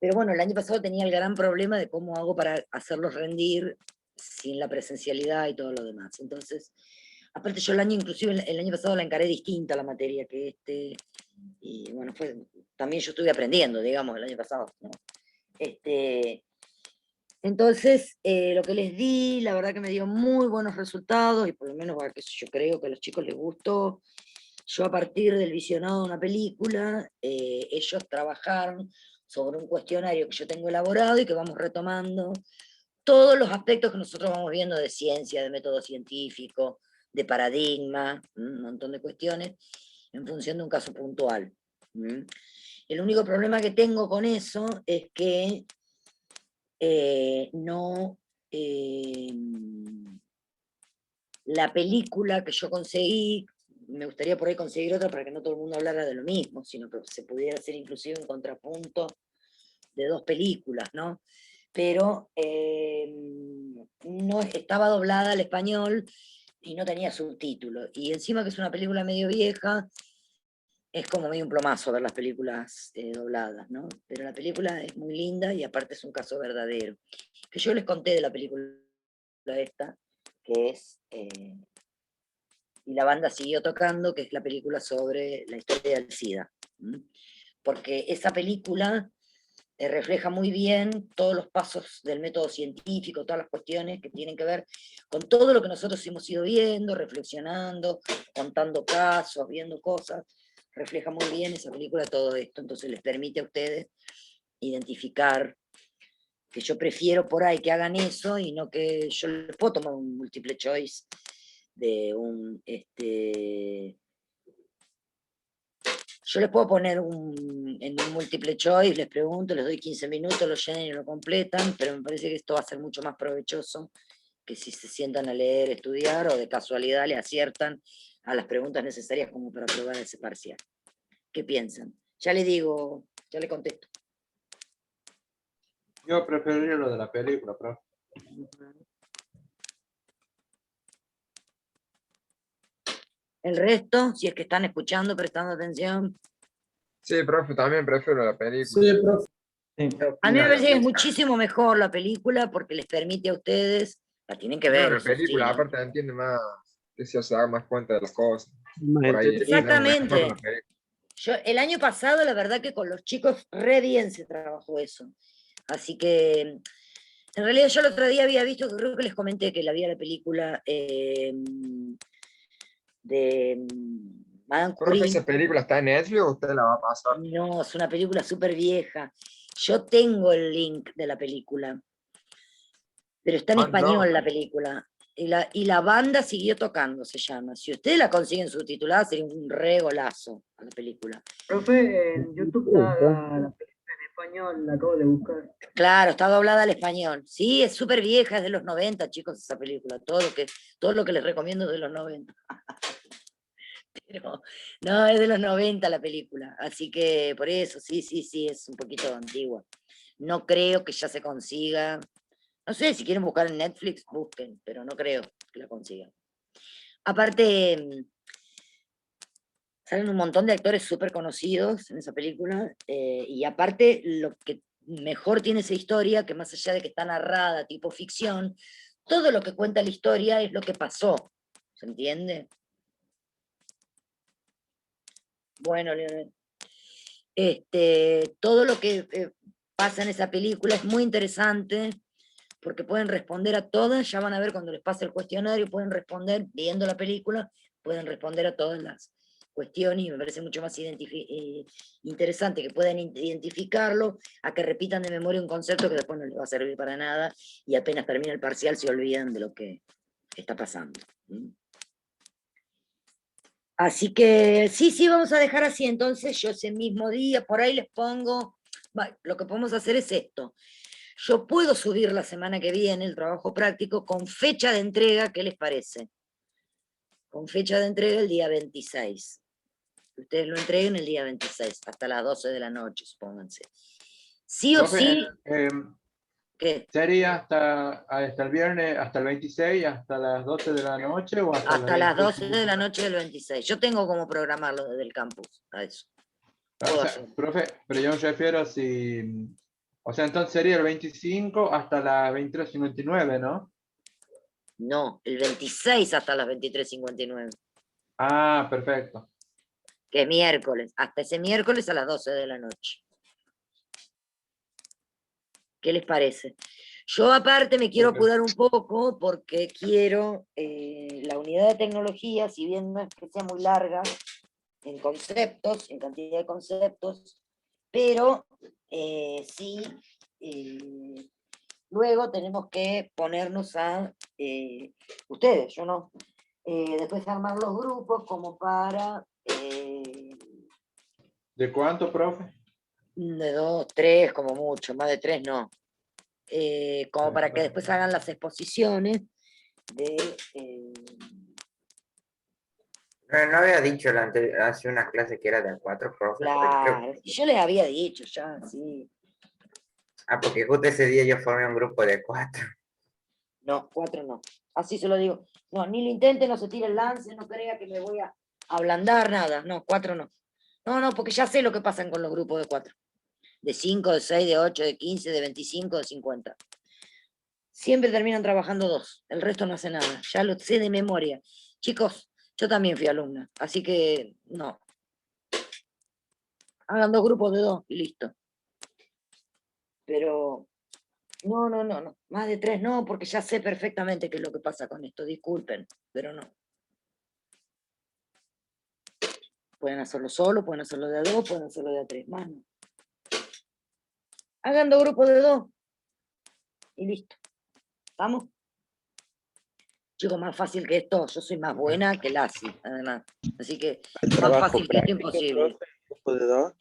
Pero bueno, el año pasado tenía el gran problema de cómo hago para hacerlos rendir sin la presencialidad y todo lo demás. Entonces, aparte yo inclusive el año pasado la encaré distinta la materia que y bueno, también yo estuve aprendiendo, digamos, el año pasado, ¿no? Entonces, lo que les di, la verdad que me dio muy buenos resultados, y por lo menos, yo creo que a los chicos les gustó. Yo a partir del visionado de una película, ellos trabajaron sobre un cuestionario que yo tengo elaborado y que vamos retomando todos los aspectos que nosotros vamos viendo de ciencia, de método científico, de paradigma, un montón de cuestiones, en función de un caso puntual. El único problema que tengo con eso es que la película que yo conseguí, me gustaría por ahí conseguir otra para que no todo el mundo hablara de lo mismo, sino que se pudiera hacer inclusive un contrapunto de dos películas, ¿no? Pero no estaba doblada al español y no tenía subtítulos. Y encima que es una película medio vieja, es como medio un plomazo ver las películas dobladas, ¿no? Pero la película es muy linda y aparte es un caso verdadero. Que yo les conté de la película esta, que es Y la banda siguió tocando, que es la película sobre la historia del SIDA. Porque esa película refleja muy bien todos los pasos del método científico, todas las cuestiones que tienen que ver con todo lo que nosotros hemos ido viendo, reflexionando, contando casos, viendo cosas. Refleja muy bien esa película todo esto, entonces les permite a ustedes identificar, que yo prefiero por ahí que hagan eso y no que yo les puedo tomar un múltiple choice de un, yo les puedo poner en un múltiple choice, les pregunto, les doy 15 minutos, lo llenan y lo completan, pero me parece que esto va a ser mucho más provechoso que si se sientan a leer, estudiar, o de casualidad le aciertan a las preguntas necesarias como para aprobar ese parcial. ¿Qué piensan? Ya le digo, ya le contesto. Yo preferiría lo de la película, profe. El resto, si es que están escuchando, prestando atención. Sí, profe, también prefiero la película. Sí, profe. A mí me parece que es muchísimo mejor la película porque les permite a ustedes, la tienen que ver, No, la eso sí, película, ¿no? aparte entiende más, que se da más cuenta de las cosas. Más Por ahí, Exactamente. mejor la película. Yo, el año pasado, la verdad que con los chicos re bien se trabajó eso. Así que, en realidad yo el otro día había visto, creo que les comenté que la vi la película de Madame Profe, Curie. ¿esa película está en Netflix o usted la va a pasar? No, es una película súper vieja. Yo tengo el link de la película, pero está en español la película. Y la banda siguió tocando, se llama. Si ustedes la consiguen subtitulada, sería un re golazo a la película. Profe, en YouTube está la película en español, la acabo de buscar. Claro, está doblada al español. Sí, es súper vieja, es de los 90, chicos, esa película. Todo lo que les recomiendo es de los 90. Pero no, es de los 90 la película. Así que por eso, sí, es un poquito antigua. No creo que ya se consiga. No sé, si quieren buscar en Netflix, busquen, pero no creo que la consigan. Aparte, salen un montón de actores súper conocidos en esa película, y aparte lo que mejor tiene esa historia, que más allá de que está narrada tipo ficción, todo lo que cuenta la historia es lo que pasó, ¿se entiende? Bueno, Leonel, todo lo que pasa en esa película es muy interesante, porque pueden responder a todas, ya van a ver cuando les pase el cuestionario, pueden responder, viendo la película, pueden responder a todas las cuestiones, y me parece mucho más interesante que puedan identificarlo, a que repitan de memoria un concepto que después no les va a servir para nada, y apenas termina el parcial se olvidan de lo que está pasando. Así que sí, vamos a dejar así, entonces yo ese mismo día, por ahí les pongo, lo que podemos hacer es esto. Yo puedo subir la semana que viene el trabajo práctico con fecha de entrega, ¿qué les parece? Con fecha de entrega el día 26. Ustedes lo entreguen el día 26, hasta las 12 de la noche, supónganse. Sí o Profe, sí, ¿qué? ¿sería hasta el viernes, hasta el 26, hasta las 12 de la noche o Hasta las 12 de la 25? noche del 26. Yo tengo como programarlo desde el campus, a eso. O sea, profe, pero yo me refiero si... O sea, entonces sería el 25 hasta las 23:59, ¿no? No, el 26 hasta las 23:59, Ah, perfecto. que es miércoles. Hasta ese miércoles a las 12 de la noche. ¿Qué les parece? Yo aparte me quiero apurar un poco porque quiero la unidad de tecnología, si bien no es que sea muy larga, en conceptos, en cantidad de conceptos, pero sí, luego tenemos que ponernos a, ustedes, yo no, después armar los grupos como para, ¿De cuánto, profe? de 2, 3 como mucho, más de 3 no. Como para que después hagan las exposiciones de... No había dicho hace unas clases que era de 4, profe. claro, yo les había dicho ya, sí. Porque justo ese día yo formé un grupo de 4. No, 4 no. Así se lo digo. No, ni lo intente, no se tire el lance, no crea que me voy a ablandar, nada. No, 4 no. No, porque ya sé lo que pasan con los grupos de 4. De 5, de 6, de 8, de 15, de 25, de 50. Siempre terminan trabajando 2. El resto no hace nada. Ya lo sé de memoria. Chicos, yo también fui alumna, así que no. Hagan 2 grupos de 2 y listo. Pero no. Más de 3 no, porque ya sé perfectamente qué es lo que pasa con esto. Disculpen, pero no. Pueden hacerlo solo, pueden hacerlo de a 2, pueden hacerlo de a 3. Más no. Hagan 2 grupos de 2 y listo. ¿Vamos? Chicos, más fácil que esto. Yo soy más buena que Lassi, además. Así que El más trabajo fácil que esto, práctico, imposible. profe, grupo de 2,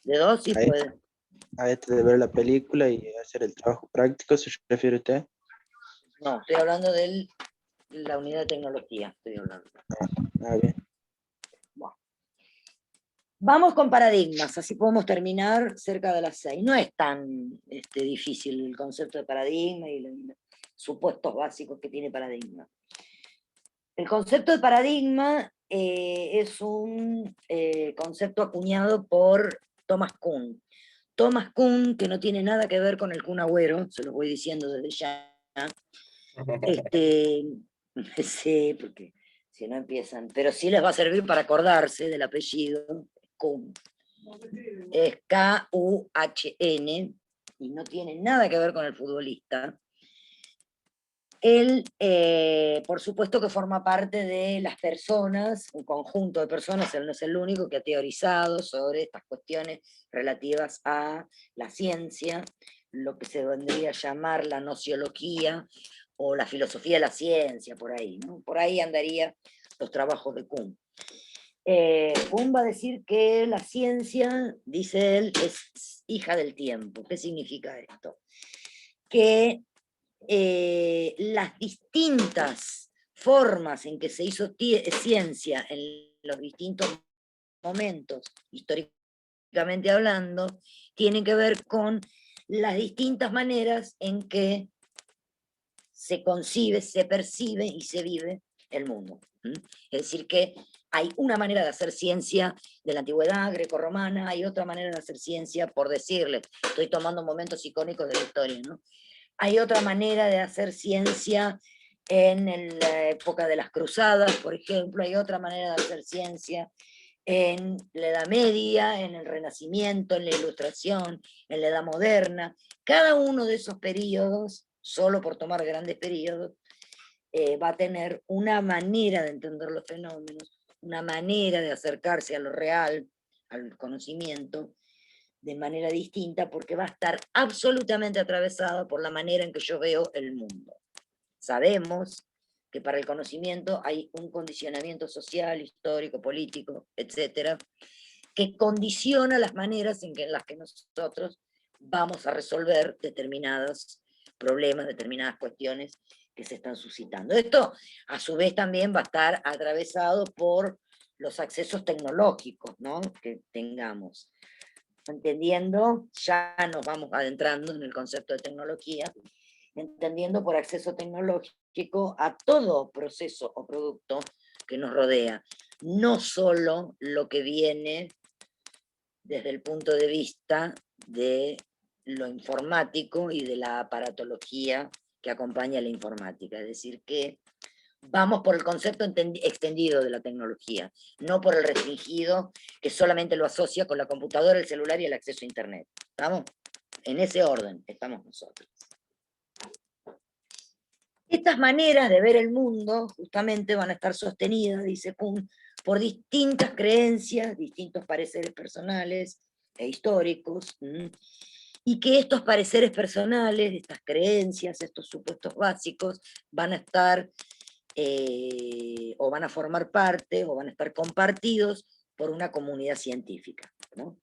De 2 sí ahí. puede. A este de ver la película y hacer el trabajo práctico, ¿se refiere usted? No, estoy hablando de la unidad de tecnología. Estoy hablando. Bien. Bueno. Vamos con paradigmas, así podemos terminar cerca de las 6. No es tan difícil el concepto de paradigma y los supuestos básicos que tiene paradigma. El concepto de paradigma es un concepto acuñado por Thomas Kuhn. Thomas Kuhn, que no tiene nada que ver con el Kun Agüero, se los voy diciendo desde ya. Sí, porque si no empiezan, pero sí les va a servir para acordarse del apellido, Kuhn. Es K-U-H-N, y no tiene nada que ver con el futbolista. Él, por supuesto que forma parte de las personas, un conjunto de personas, él no es el único que ha teorizado sobre estas cuestiones relativas a la ciencia, lo que se vendría a llamar la nociología o la filosofía de la ciencia, por ahí, ¿no? Por ahí andaría los trabajos de Kuhn. Kuhn va a decir que la ciencia, dice él, es hija del tiempo. ¿Qué significa esto? Que las distintas formas en que se hizo ciencia en los distintos momentos, históricamente hablando, tienen que ver con las distintas maneras en que se concibe, se percibe y se vive el mundo. Es decir, que hay una manera de hacer ciencia de la antigüedad grecorromana, hay otra manera de hacer ciencia, por decirle, estoy tomando momentos icónicos de la historia, ¿no? Hay otra manera de hacer ciencia en la época de las cruzadas, por ejemplo, hay otra manera de hacer ciencia en la Edad Media, en el Renacimiento, en la Ilustración, en la Edad Moderna. Cada uno de esos periodos, solo por tomar grandes periodos, va a tener una manera de entender los fenómenos, una manera de acercarse a lo real, al conocimiento, de manera distinta, porque va a estar absolutamente atravesada por la manera en que yo veo el mundo. Sabemos que para el conocimiento hay un condicionamiento social, histórico, político, etcétera, que condiciona las maneras en las que nosotros vamos a resolver determinados problemas, determinadas cuestiones que se están suscitando. Esto, a su vez, también va a estar atravesado por los accesos tecnológicos, ¿no?, que tengamos. Entendiendo, ya nos vamos adentrando en el concepto de tecnología, entendiendo por acceso tecnológico a todo proceso o producto que nos rodea, no solo lo que viene desde el punto de vista de lo informático y de la aparatología que acompaña la informática, es decir, que vamos por el concepto extendido de la tecnología, no por el restringido que solamente lo asocia con la computadora, el celular y el acceso a Internet. ¿Estamos? En ese orden estamos nosotros. Estas maneras de ver el mundo justamente van a estar sostenidas, dice Kuhn, por distintas creencias, distintos pareceres personales e históricos, y que estos pareceres personales, estas creencias, estos supuestos básicos, van a estar, o van a formar parte, o van a estar compartidos por una comunidad científica, ¿no?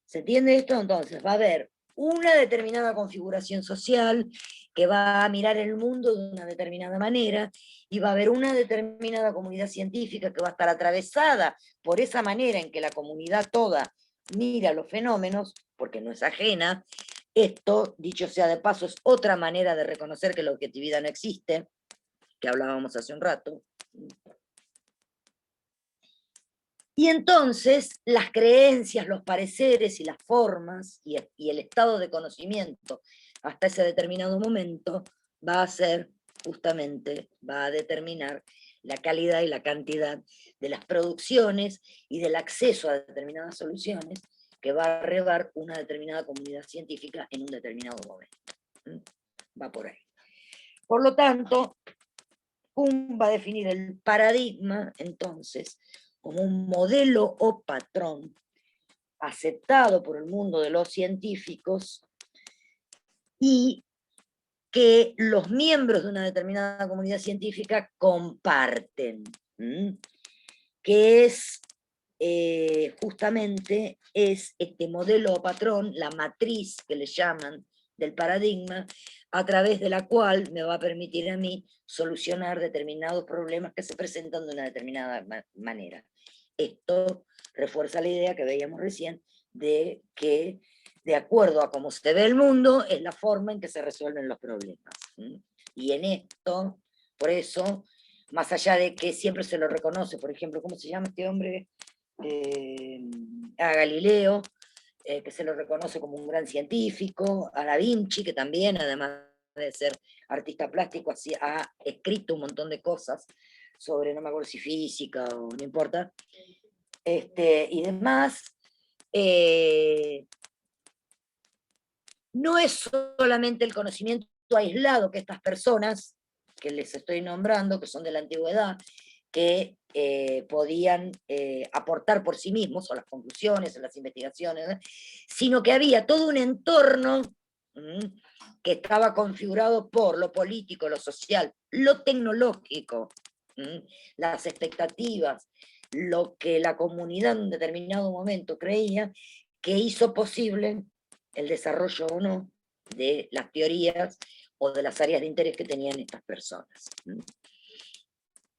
¿Se entiende esto? Entonces va a haber una determinada configuración social que va a mirar el mundo de una determinada manera, y va a haber una determinada comunidad científica que va a estar atravesada por esa manera en que la comunidad toda mira los fenómenos, porque no es ajena. Esto, dicho sea de paso, es otra manera de reconocer que la objetividad no existe, que hablábamos hace un rato. Y entonces las creencias, los pareceres y las formas y el estado de conocimiento hasta ese determinado momento va a ser justamente, va a determinar la calidad y la cantidad de las producciones y del acceso a determinadas soluciones que va a arrebar una determinada comunidad científica en un determinado momento. Va por ahí. Por lo tanto, Kuhn va a definir el paradigma, entonces, como un modelo o patrón aceptado por el mundo de los científicos y que los miembros de una determinada comunidad científica comparten, que es justamente es este modelo o patrón, la matriz que le llaman del paradigma, a través de la cual me va a permitir a mí solucionar determinados problemas que se presentan de una determinada manera. Esto refuerza la idea que veíamos recién de que, de acuerdo a cómo se ve el mundo, es la forma en que se resuelven los problemas. Y en esto, por eso, más allá de que siempre se lo reconoce, por ejemplo, ¿cómo se llama este hombre? A Galileo, que se lo reconoce como un gran científico, a Da Vinci, que también, además de ser artista plástico, ha escrito un montón de cosas sobre, no me acuerdo si física o no importa, y demás. No es solamente el conocimiento aislado que estas personas, que les estoy nombrando, que son de la antigüedad, que podían aportar por sí mismos, o las conclusiones, o las investigaciones, sino que había todo un entorno que estaba configurado por lo político, lo social, lo tecnológico, las expectativas, lo que la comunidad en un determinado momento creía, que hizo posible el desarrollo o no de las teorías o de las áreas de interés que tenían estas personas.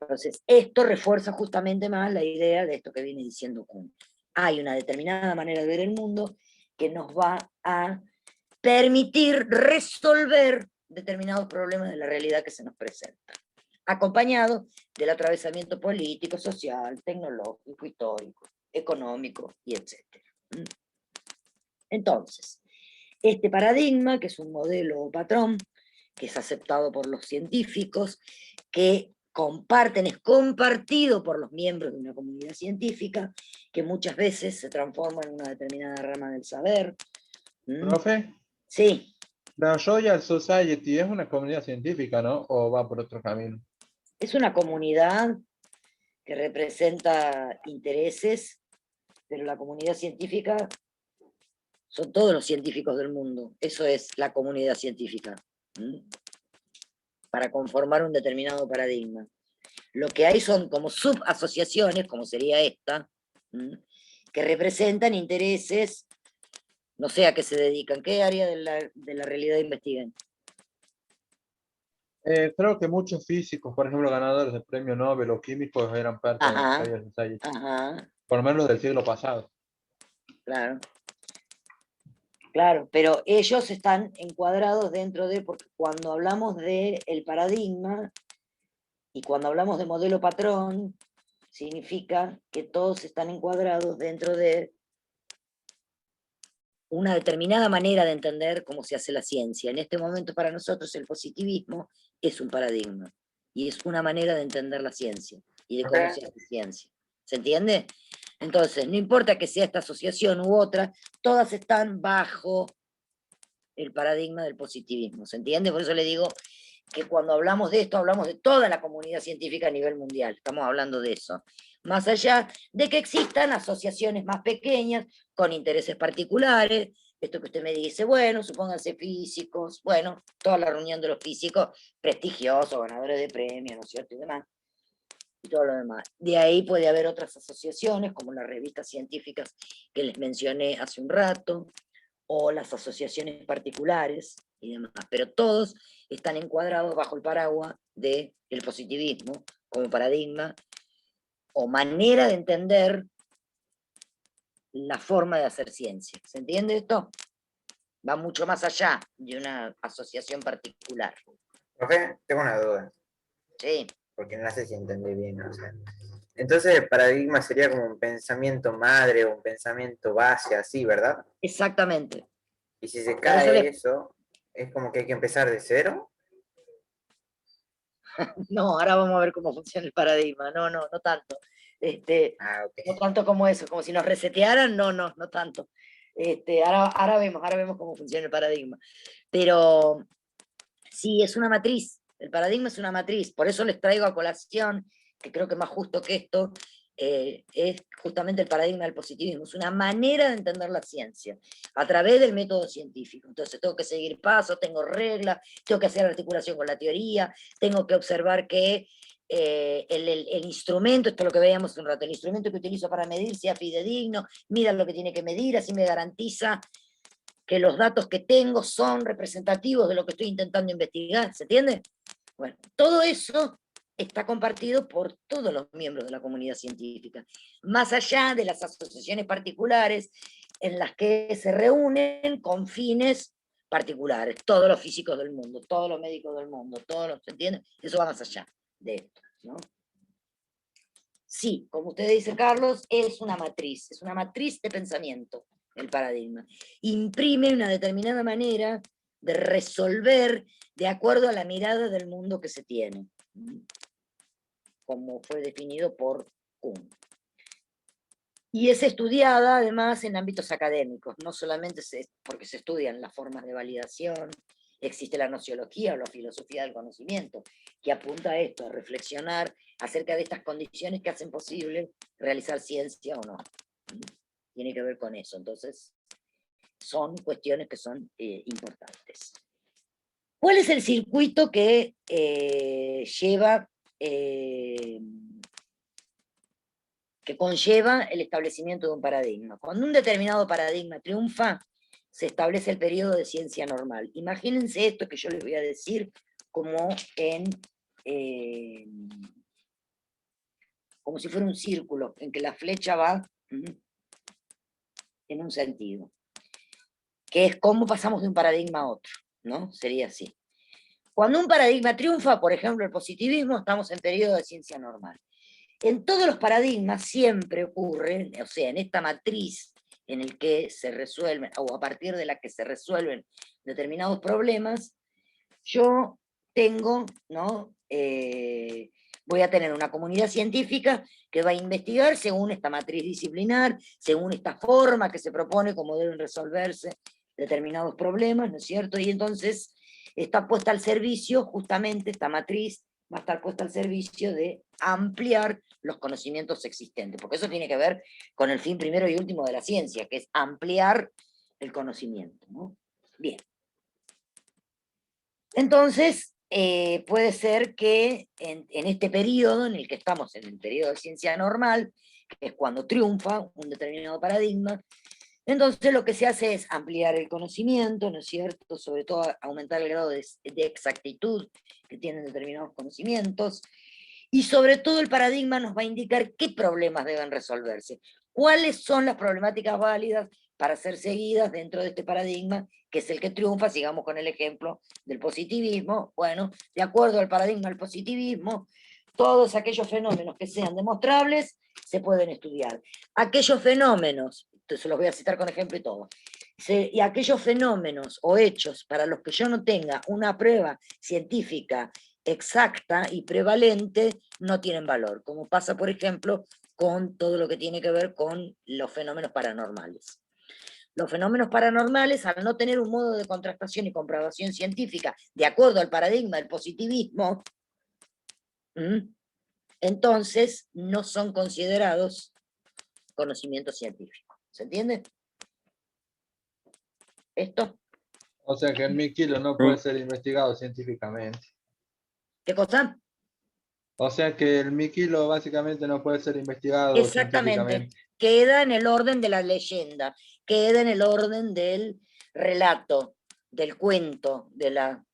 Entonces, esto refuerza justamente más la idea de esto que viene diciendo Kuhn. Hay una determinada manera de ver el mundo que nos va a permitir resolver determinados problemas de la realidad que se nos presenta, acompañado del atravesamiento político, social, tecnológico, histórico, económico, y etc. Entonces, este paradigma, que es un modelo o patrón, que es aceptado por los científicos, que comparten, es compartido por los miembros de una comunidad científica, que muchas veces se transforma en una determinada rama del saber. Profe, Sí. la Royal Society es una comunidad científica, ¿no? ¿O va por otro camino? Es una comunidad que representa intereses, pero la comunidad científica son todos los científicos del mundo. Eso es la comunidad científica, para conformar un determinado paradigma. Lo que hay son como subasociaciones, como sería esta, que representan intereses, no sé a qué se dedican, qué área de la realidad investigan. Creo que muchos físicos, por ejemplo, ganadores del premio Nobel o químicos, eran parte de la Royal Society. Por lo menos del siglo pasado. Claro. Claro, pero ellos están encuadrados dentro de, porque cuando hablamos del paradigma y cuando hablamos de modelo patrón, significa que todos están encuadrados dentro de una determinada manera de entender cómo se hace la ciencia. En este momento para nosotros el positivismo es un paradigma, y es una manera de entender la ciencia, y de cómo se hace ciencia. ¿Se entiende? Entonces, no importa que sea esta asociación u otra, todas están bajo el paradigma del positivismo. ¿Se entiende? Por eso le digo que cuando hablamos de esto, hablamos de toda la comunidad científica a nivel mundial, estamos hablando de eso. Más allá de que existan asociaciones más pequeñas, con intereses particulares, esto que usted me dice, bueno, supónganse físicos, bueno, toda la reunión de los físicos prestigiosos, ganadores de premios, ¿no es cierto? Y demás, y todo lo demás. De ahí puede haber otras asociaciones, como las revistas científicas que les mencioné hace un rato, o las asociaciones particulares y demás, pero todos están encuadrados bajo el paraguas del positivismo como paradigma o manera de entender la forma de hacer ciencia. ¿Se entiende esto? Va mucho más allá de una asociación particular. Profe, tengo una duda, Sí, porque no sé si entendí bien, o sea. Entonces el paradigma sería como un pensamiento madre o un pensamiento base, así, ¿verdad? exactamente. Y si se Por eso cae eso, es como que hay que empezar de cero. No, ahora vamos a ver cómo funciona el paradigma. No, no, no tanto. Ah, No ok. tanto como eso, como si nos resetearan, no, no, no tanto. Ahora vemos cómo funciona el paradigma. Pero sí, es una matriz, el paradigma es una matriz, por eso les traigo a colación, que creo que más justo que esto, es justamente el paradigma del positivismo, es una manera de entender la ciencia, a través del método científico. Entonces tengo que seguir pasos, tengo reglas, tengo que hacer articulación con la teoría, tengo que observar que el instrumento, esto es lo que veíamos hace un rato, el instrumento que utilizo para medir sea fidedigno, mida lo que tiene que medir, así me garantiza que los datos que tengo son representativos de lo que estoy intentando investigar, ¿se entiende? Bueno, todo eso está compartido por todos los miembros de la comunidad científica, más allá de las asociaciones particulares en las que se reúnen con fines particulares, todos los físicos del mundo, todos los médicos del mundo, todos los, ¿se entiende? Eso va más allá de esto, ¿no? Sí, como usted dice, Carlos, es una matriz de pensamiento, el paradigma. Imprime una determinada manera de resolver de acuerdo a la mirada del mundo que se tiene, como fue definido por Kuhn. Y es estudiada además en ámbitos académicos, no solamente porque se estudian las formas de validación, existe la nociología o la filosofía del conocimiento, que apunta a esto, a reflexionar acerca de estas condiciones que hacen posible realizar ciencia o no. Tiene que ver con eso, entonces son cuestiones que son importantes. ¿Cuál es el circuito que conlleva el establecimiento de un paradigma? Cuando un determinado paradigma triunfa, se establece el periodo de ciencia normal. Imagínense esto que yo les voy a decir como como si fuera un círculo, en que la flecha va en un sentido, que es cómo pasamos de un paradigma a otro, ¿no? Sería así. Cuando un paradigma triunfa, por ejemplo el positivismo, estamos en periodo de ciencia normal. En todos los paradigmas siempre ocurre, o sea, en esta matriz en el que se resuelven, o a partir de la que se resuelven determinados problemas, yo tengo, ¿no? Voy a tener una comunidad científica que va a investigar según esta matriz disciplinar, según esta forma que se propone, cómo deben resolverse determinados problemas, ¿no es cierto? Y entonces está puesta al servicio, justamente esta matriz va a estar puesta al servicio de ampliar los conocimientos existentes, porque eso tiene que ver con el fin primero y último de la ciencia, que es ampliar el conocimiento, ¿no? Bien. Entonces, puede ser que en este periodo, en el que estamos, en el periodo de ciencia normal, que es cuando triunfa un determinado paradigma, entonces lo que se hace es ampliar el conocimiento, ¿no es cierto? Sobre todo aumentar el grado de exactitud que tienen determinados conocimientos, y sobre todo el paradigma nos va a indicar qué problemas deben resolverse, cuáles son las problemáticas válidas para ser seguidas dentro de este paradigma, que es el que triunfa. Sigamos con el ejemplo del positivismo. Bueno, de acuerdo al paradigma del positivismo, todos aquellos fenómenos que sean demostrables se pueden estudiar. Aquellos fenómenos, se los voy a citar con ejemplo y todo, y aquellos fenómenos o hechos para los que yo no tenga una prueba científica exacta y prevalente, no tienen valor, como pasa, por ejemplo, con todo lo que tiene que ver con los fenómenos paranormales. Los fenómenos paranormales, al no tener un modo de contrastación y comprobación científica de acuerdo al paradigma del positivismo, entonces no son considerados conocimientos científicos. ¿Se entiende? ¿Esto? O sea que el 1000 kilos no puede ser investigado científicamente. ¿Qué cosa? O sea que el 1000 kilos básicamente no puede ser investigado Exactamente. científicamente. Queda en el orden de la leyenda, queda en el orden del relato, del cuento, de la...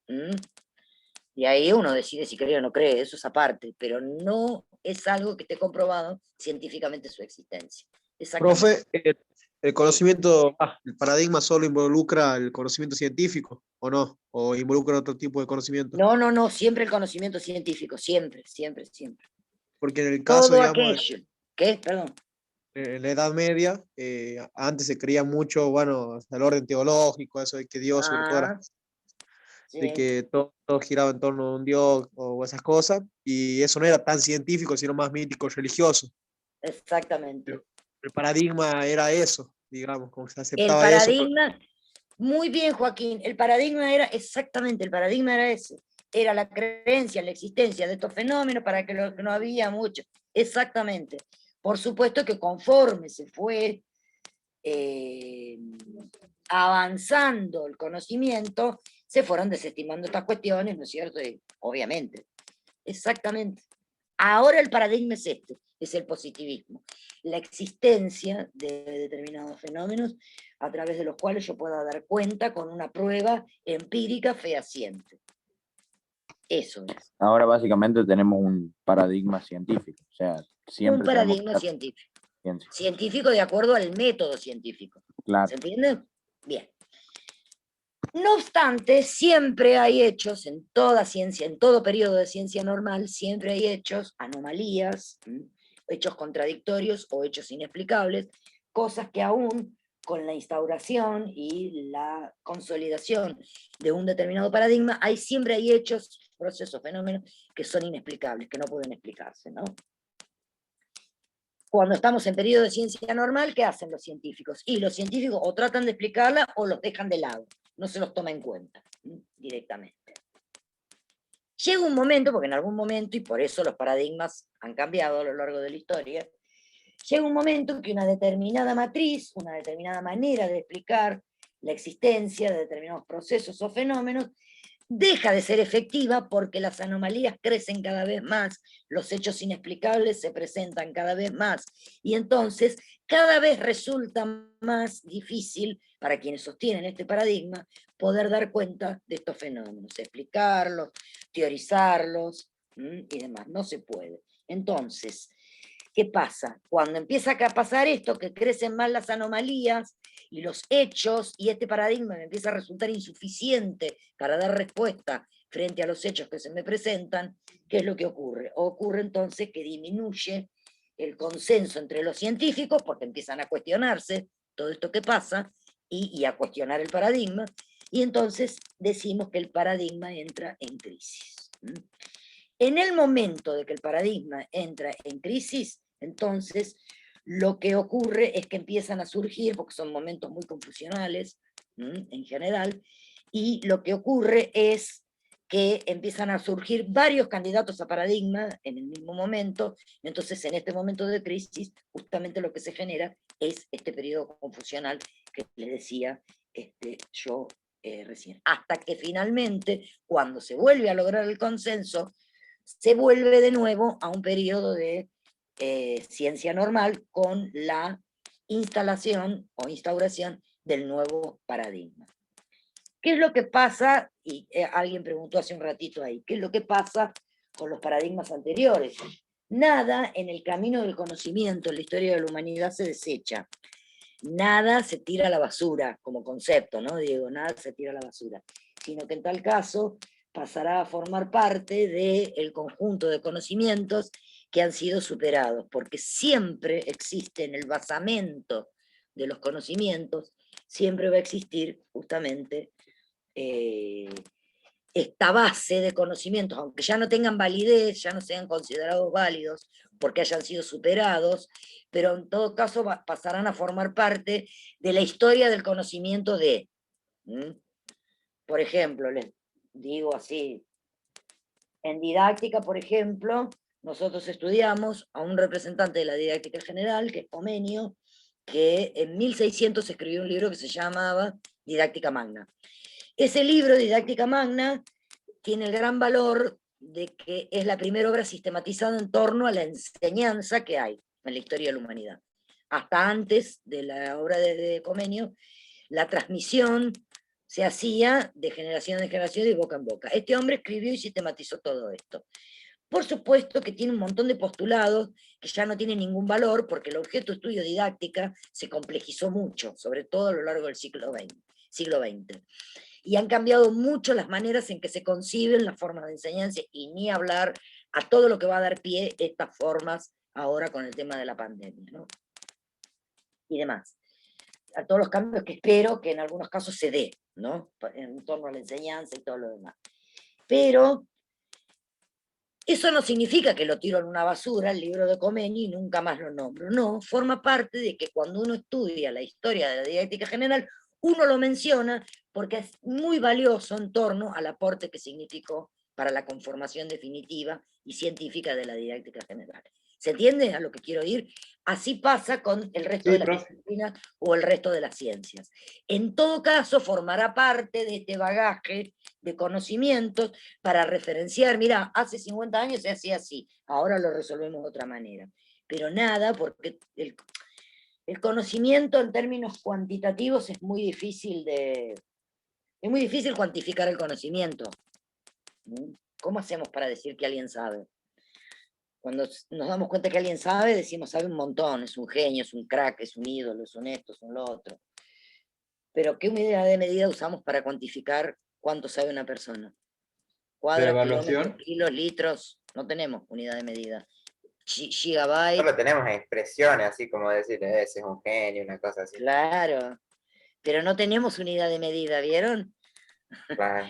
Y ahí uno decide si cree o no cree, eso es aparte, pero no es algo que esté comprobado científicamente su existencia. Exactamente. Profe, el conocimiento, el paradigma solo involucra el conocimiento científico, ¿o no? ¿O involucra otro tipo de conocimiento? No, siempre el conocimiento científico, siempre. Porque en el caso, Todo digamos, aquello. ¿Qué? Perdón. en la Edad Media, antes se creía mucho, bueno, el orden teológico, eso de que Dios, sobre todo, de Sí, que todo giraba en torno a un Dios o esas cosas, y eso no era tan científico, sino más mítico, religioso. exactamente. El paradigma era eso, digamos, como que se El aceptaba eso. paradigma, muy bien, Joaquín, el paradigma era exactamente, el paradigma era ese. Era la creencia en la existencia de estos fenómenos para que no había mucho. Exactamente. Por supuesto que conforme se fue avanzando el conocimiento, se fueron desestimando estas cuestiones, ¿no es cierto? Y, obviamente. Exactamente. Ahora el paradigma es este, es el positivismo. La existencia de determinados fenómenos a través de los cuales yo pueda dar cuenta con una prueba empírica fehaciente. Eso es. Ahora básicamente tenemos un paradigma científico, o sea, siempre Un paradigma tenemos científico. ciencia. Científico de acuerdo al método científico. Claro. ¿Se entiende? Bien. No obstante, siempre hay hechos en toda ciencia, en todo periodo de ciencia normal, siempre hay hechos, anomalías, hechos contradictorios o hechos inexplicables, cosas que aún con la instauración y la consolidación de un determinado paradigma, siempre hay hechos, procesos, fenómenos que son inexplicables, que no pueden explicarse, ¿no? Cuando estamos en periodo de ciencia normal, ¿qué hacen los científicos? Y los científicos o tratan de explicarla o los dejan de lado, no se los toma en cuenta directamente. Llega un momento, porque en algún momento, y por eso los paradigmas han cambiado a lo largo de la historia, llega un momento que una determinada matriz, una determinada manera de explicar la existencia de determinados procesos o fenómenos, deja de ser efectiva porque las anomalías crecen cada vez más, los hechos inexplicables se presentan cada vez más, y entonces cada vez resulta más difícil para quienes sostienen este paradigma poder dar cuenta de estos fenómenos, explicarlos, teorizarlos y demás. No se puede. Entonces, ¿qué pasa? Cuando empieza a pasar esto, que crecen más las anomalías y los hechos, y este paradigma me empieza a resultar insuficiente para dar respuesta frente a los hechos que se me presentan, ¿qué es lo que ocurre? Ocurre entonces que disminuye el consenso entre los científicos, porque empiezan a cuestionarse todo esto que pasa, y a cuestionar el paradigma, y entonces decimos que el paradigma entra en crisis. En el momento de que el paradigma entra en crisis, entonces lo que ocurre es que empiezan a surgir, porque son momentos muy confusionales en general, y lo que ocurre es que empiezan a surgir varios candidatos a paradigma en el mismo momento, entonces en este momento de crisis justamente lo que se genera es este periodo confusional que les decía yo recién, hasta que finalmente, cuando se vuelve a lograr el consenso, se vuelve de nuevo a un periodo de ciencia normal con la instalación o instauración del nuevo paradigma. ¿Qué es lo que pasa? Y alguien preguntó hace un ratito ahí, ¿qué es lo que pasa con los paradigmas anteriores? Nada en el camino del conocimiento, en la historia de la humanidad se desecha. Nada se tira a la basura como concepto, ¿no, Diego? Nada se tira a la basura. Sino que en tal caso pasará a formar parte del conjunto de conocimientos que han sido superados, porque siempre existe en el basamento de los conocimientos, siempre va a existir justamente esta base de conocimientos, aunque ya no tengan validez, ya no sean considerados válidos porque hayan sido superados, pero en todo caso pasarán a formar parte de la historia del conocimiento de. Por ejemplo, les digo así, en didáctica, por ejemplo, nosotros estudiamos a un representante de la didáctica general, que es Comenio, que en 1600 escribió un libro que se llamaba Didáctica Magna. Ese libro, Didáctica Magna, tiene el gran valor de que es la primera obra sistematizada en torno a la enseñanza que hay en la historia de la humanidad. Hasta antes de la obra de Comenio, la transmisión se hacía de generación en generación y de boca en boca. Este hombre escribió y sistematizó todo esto. Por supuesto que tiene un montón de postulados que ya no tienen ningún valor porque el objeto de estudio didáctica se complejizó mucho, sobre todo a lo largo del siglo XX. Y han cambiado mucho las maneras en que se conciben las formas de enseñanza y ni hablar a todo lo que va a dar pie estas formas ahora con el tema de la pandemia, ¿no? Y demás. A todos los cambios que espero que en algunos casos se dé, ¿no? En torno a la enseñanza y todo lo demás. Pero eso no significa que lo tiro en una basura, el libro de Comenio, y nunca más lo nombro. No, forma parte de que cuando uno estudia la historia de la didáctica general, uno lo menciona porque es muy valioso en torno al aporte que significó para la conformación definitiva y científica de la didáctica general. ¿Se entiende a lo que quiero ir? Así pasa con el resto de las disciplinas o el resto de las ciencias. En todo caso, formará parte de este bagaje de conocimientos para referenciar, mira, hace 50 años se hacía así, ahora lo resolvemos de otra manera. Pero nada, porque el conocimiento en términos cuantitativos es muy difícil cuantificar el conocimiento. ¿Cómo hacemos para decir que alguien sabe? Cuando nos damos cuenta que alguien sabe, decimos sabe un montón, es un genio, es un crack, es un ídolo, es un esto, es un lo otro. Pero ¿qué unidad de medida usamos para cuantificar cuánto sabe una persona? Cuadras, kilómetros, kilos, litros, no tenemos unidad de medida. Gigabyte. Solo tenemos expresiones, así como decir, ese es un genio, una cosa así. Claro, pero no tenemos unidad de medida, ¿vieron? Claro.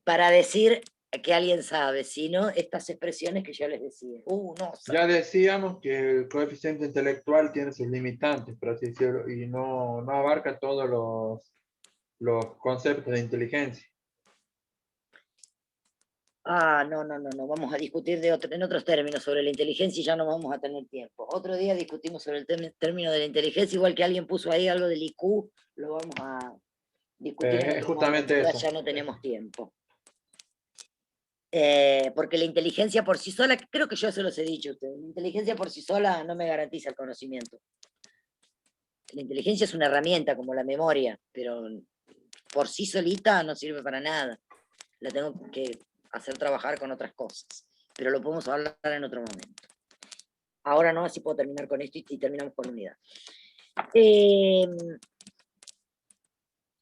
Para decir que alguien sabe, sino estas expresiones que yo les decía. No sabe. Ya decíamos que el coeficiente intelectual tiene sus limitantes, por así decirlo, y no abarca todos los conceptos de inteligencia. No, vamos a discutir en otros términos sobre la inteligencia y ya no vamos a tener tiempo. Otro día discutimos sobre el término de la inteligencia, igual que alguien puso ahí algo del IQ, lo vamos a discutir en otro justamente momento, eso. ya no tenemos tiempo. Porque la inteligencia por sí sola, creo que yo se los he dicho a ustedes, la inteligencia por sí sola no me garantiza el conocimiento. La inteligencia es una herramienta como la memoria, pero por sí solita no sirve para nada. La tengo que hacer trabajar con otras cosas, pero lo podemos hablar en otro momento. Ahora no, así puedo terminar con esto y terminamos con unidad.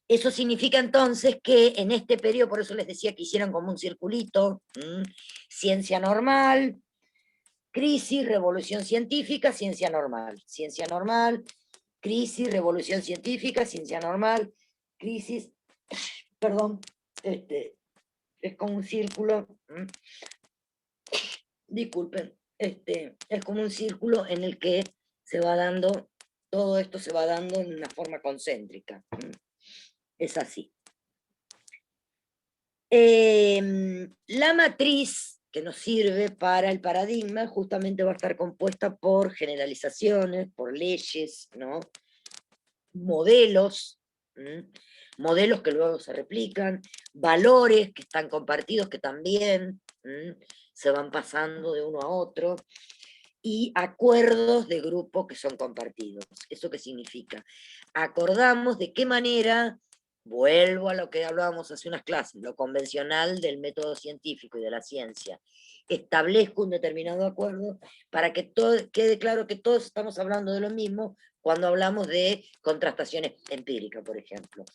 Eso significa entonces que en este periodo, por eso les decía que hicieran como un circulito, ciencia normal, crisis, revolución científica, ciencia normal, crisis, revolución científica, ciencia normal, crisis, perdón, es como un círculo, disculpen, es como un círculo en el que se va dando, todo esto se va dando en una forma concéntrica. Es así. La matriz que nos sirve para el paradigma justamente va a estar compuesta por generalizaciones, por leyes, ¿no? Modelos, modelos que luego se replican, valores que están compartidos que también se van pasando de uno a otro, y acuerdos de grupo que son compartidos. ¿Eso qué significa? Acordamos de qué manera, vuelvo a lo que hablábamos hace unas clases, lo convencional del método científico y de la ciencia, establezco un determinado acuerdo para que quede claro que todos estamos hablando de lo mismo cuando hablamos de contrastaciones empíricas, por ejemplo.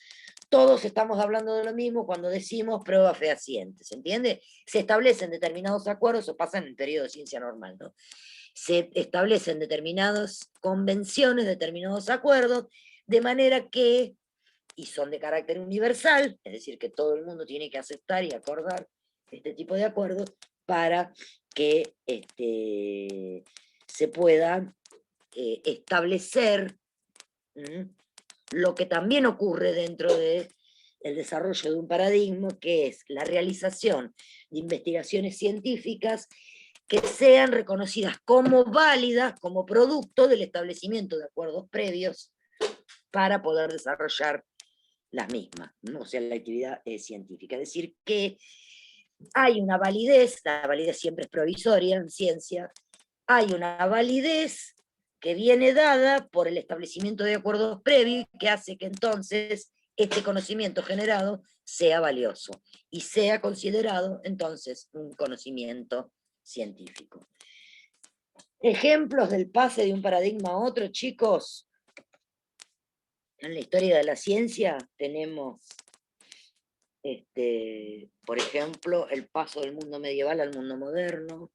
Todos estamos hablando de lo mismo cuando decimos prueba fehaciente, ¿se entiende? Se establecen determinados acuerdos, o pasa en el periodo de ciencia normal, ¿no? Se establecen determinadas convenciones, determinados acuerdos, de manera que y son de carácter universal, es decir, que todo el mundo tiene que aceptar y acordar este tipo de acuerdos para que se pueda establecer lo que también ocurre dentro del desarrollo de un paradigma, que es la realización de investigaciones científicas que sean reconocidas como válidas, como producto del establecimiento de acuerdos previos para poder desarrollar las mismas, ¿no? O sea, la actividad científica. Es decir, que hay una validez, la validez siempre es provisoria en ciencia, hay una validez que viene dada por el establecimiento de acuerdos previos que hace que entonces este conocimiento generado sea valioso y sea considerado entonces un conocimiento científico. Ejemplos del pase de un paradigma a otro, chicos. En la historia de la ciencia tenemos, por ejemplo, el paso del mundo medieval al mundo moderno,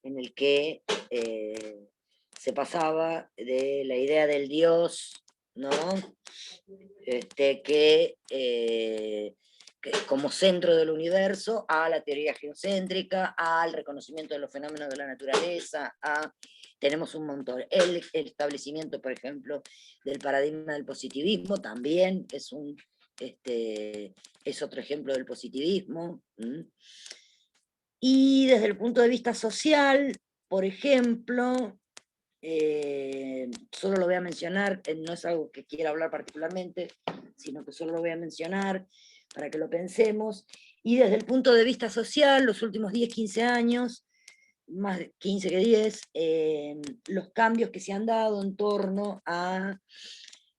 en el que se pasaba de la idea del Dios, ¿no? Que como centro del universo, a la teoría geocéntrica, al reconocimiento de los fenómenos de la naturaleza, tenemos un montón. El establecimiento, por ejemplo, del paradigma del positivismo también es otro ejemplo del positivismo. Y desde el punto de vista social, por ejemplo, solo lo voy a mencionar, no es algo que quiera hablar particularmente, sino que solo lo voy a mencionar para que lo pensemos. Y desde el punto de vista social, los últimos 10, 15 años, más de 15 que 10, los cambios que se han dado en torno a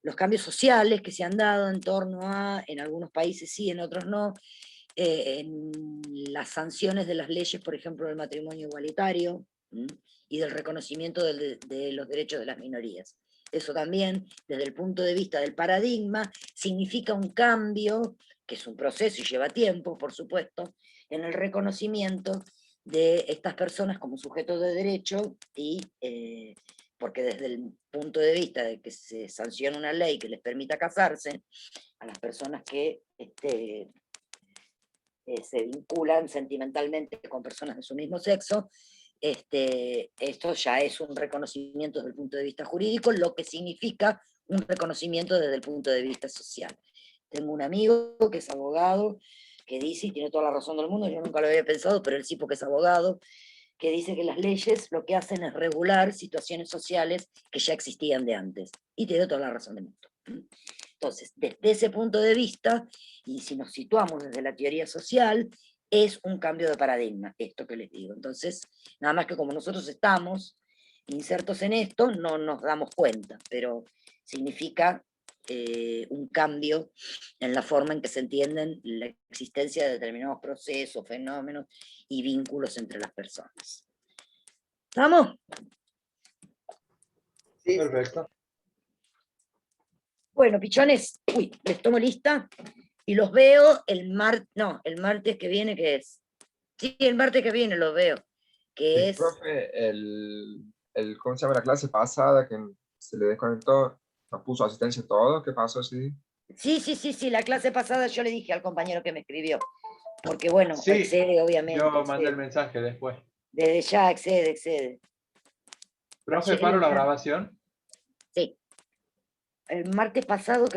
los cambios sociales que se han dado en torno a, en algunos países sí, en otros no, en las sanciones de las leyes, por ejemplo, del matrimonio igualitario y del reconocimiento de los derechos de las minorías. Eso también, desde el punto de vista del paradigma, significa un cambio, que es un proceso y lleva tiempo, por supuesto, en el reconocimiento de estas personas como sujetos de derecho, y porque desde el punto de vista de que se sanciona una ley que les permita casarse, a las personas que se vinculan sentimentalmente con personas de su mismo sexo, esto ya es un reconocimiento desde el punto de vista jurídico, lo que significa un reconocimiento desde el punto de vista social. Tengo un amigo que es abogado, que dice, y tiene toda la razón del mundo, yo nunca lo había pensado, pero él sí porque es abogado, que dice que las leyes lo que hacen es regular situaciones sociales que ya existían de antes. Y tiene toda la razón del mundo. Entonces, desde ese punto de vista, y si nos situamos desde la teoría social, es un cambio de paradigma, esto que les digo. Entonces, nada más que como nosotros estamos insertos en esto, no nos damos cuenta, pero significa un cambio en la forma en que se entienden la existencia de determinados procesos, fenómenos y vínculos entre las personas. ¿Estamos? Sí, Perfecto. Bueno, pichones, les tomo lista y los veo el martes que viene, ¿qué es? Sí, el martes que viene los veo, que es... Profe, ¿cómo se llama la clase pasada que se le desconectó? Nos puso asistencia todo, ¿qué pasó? Sí. Sí, la clase pasada yo le dije al compañero que me escribió, porque bueno, Sí, accede obviamente. yo mandé accede. el mensaje después. Desde ya accede. Profe, ¿paro la grabación? Sí. El martes pasado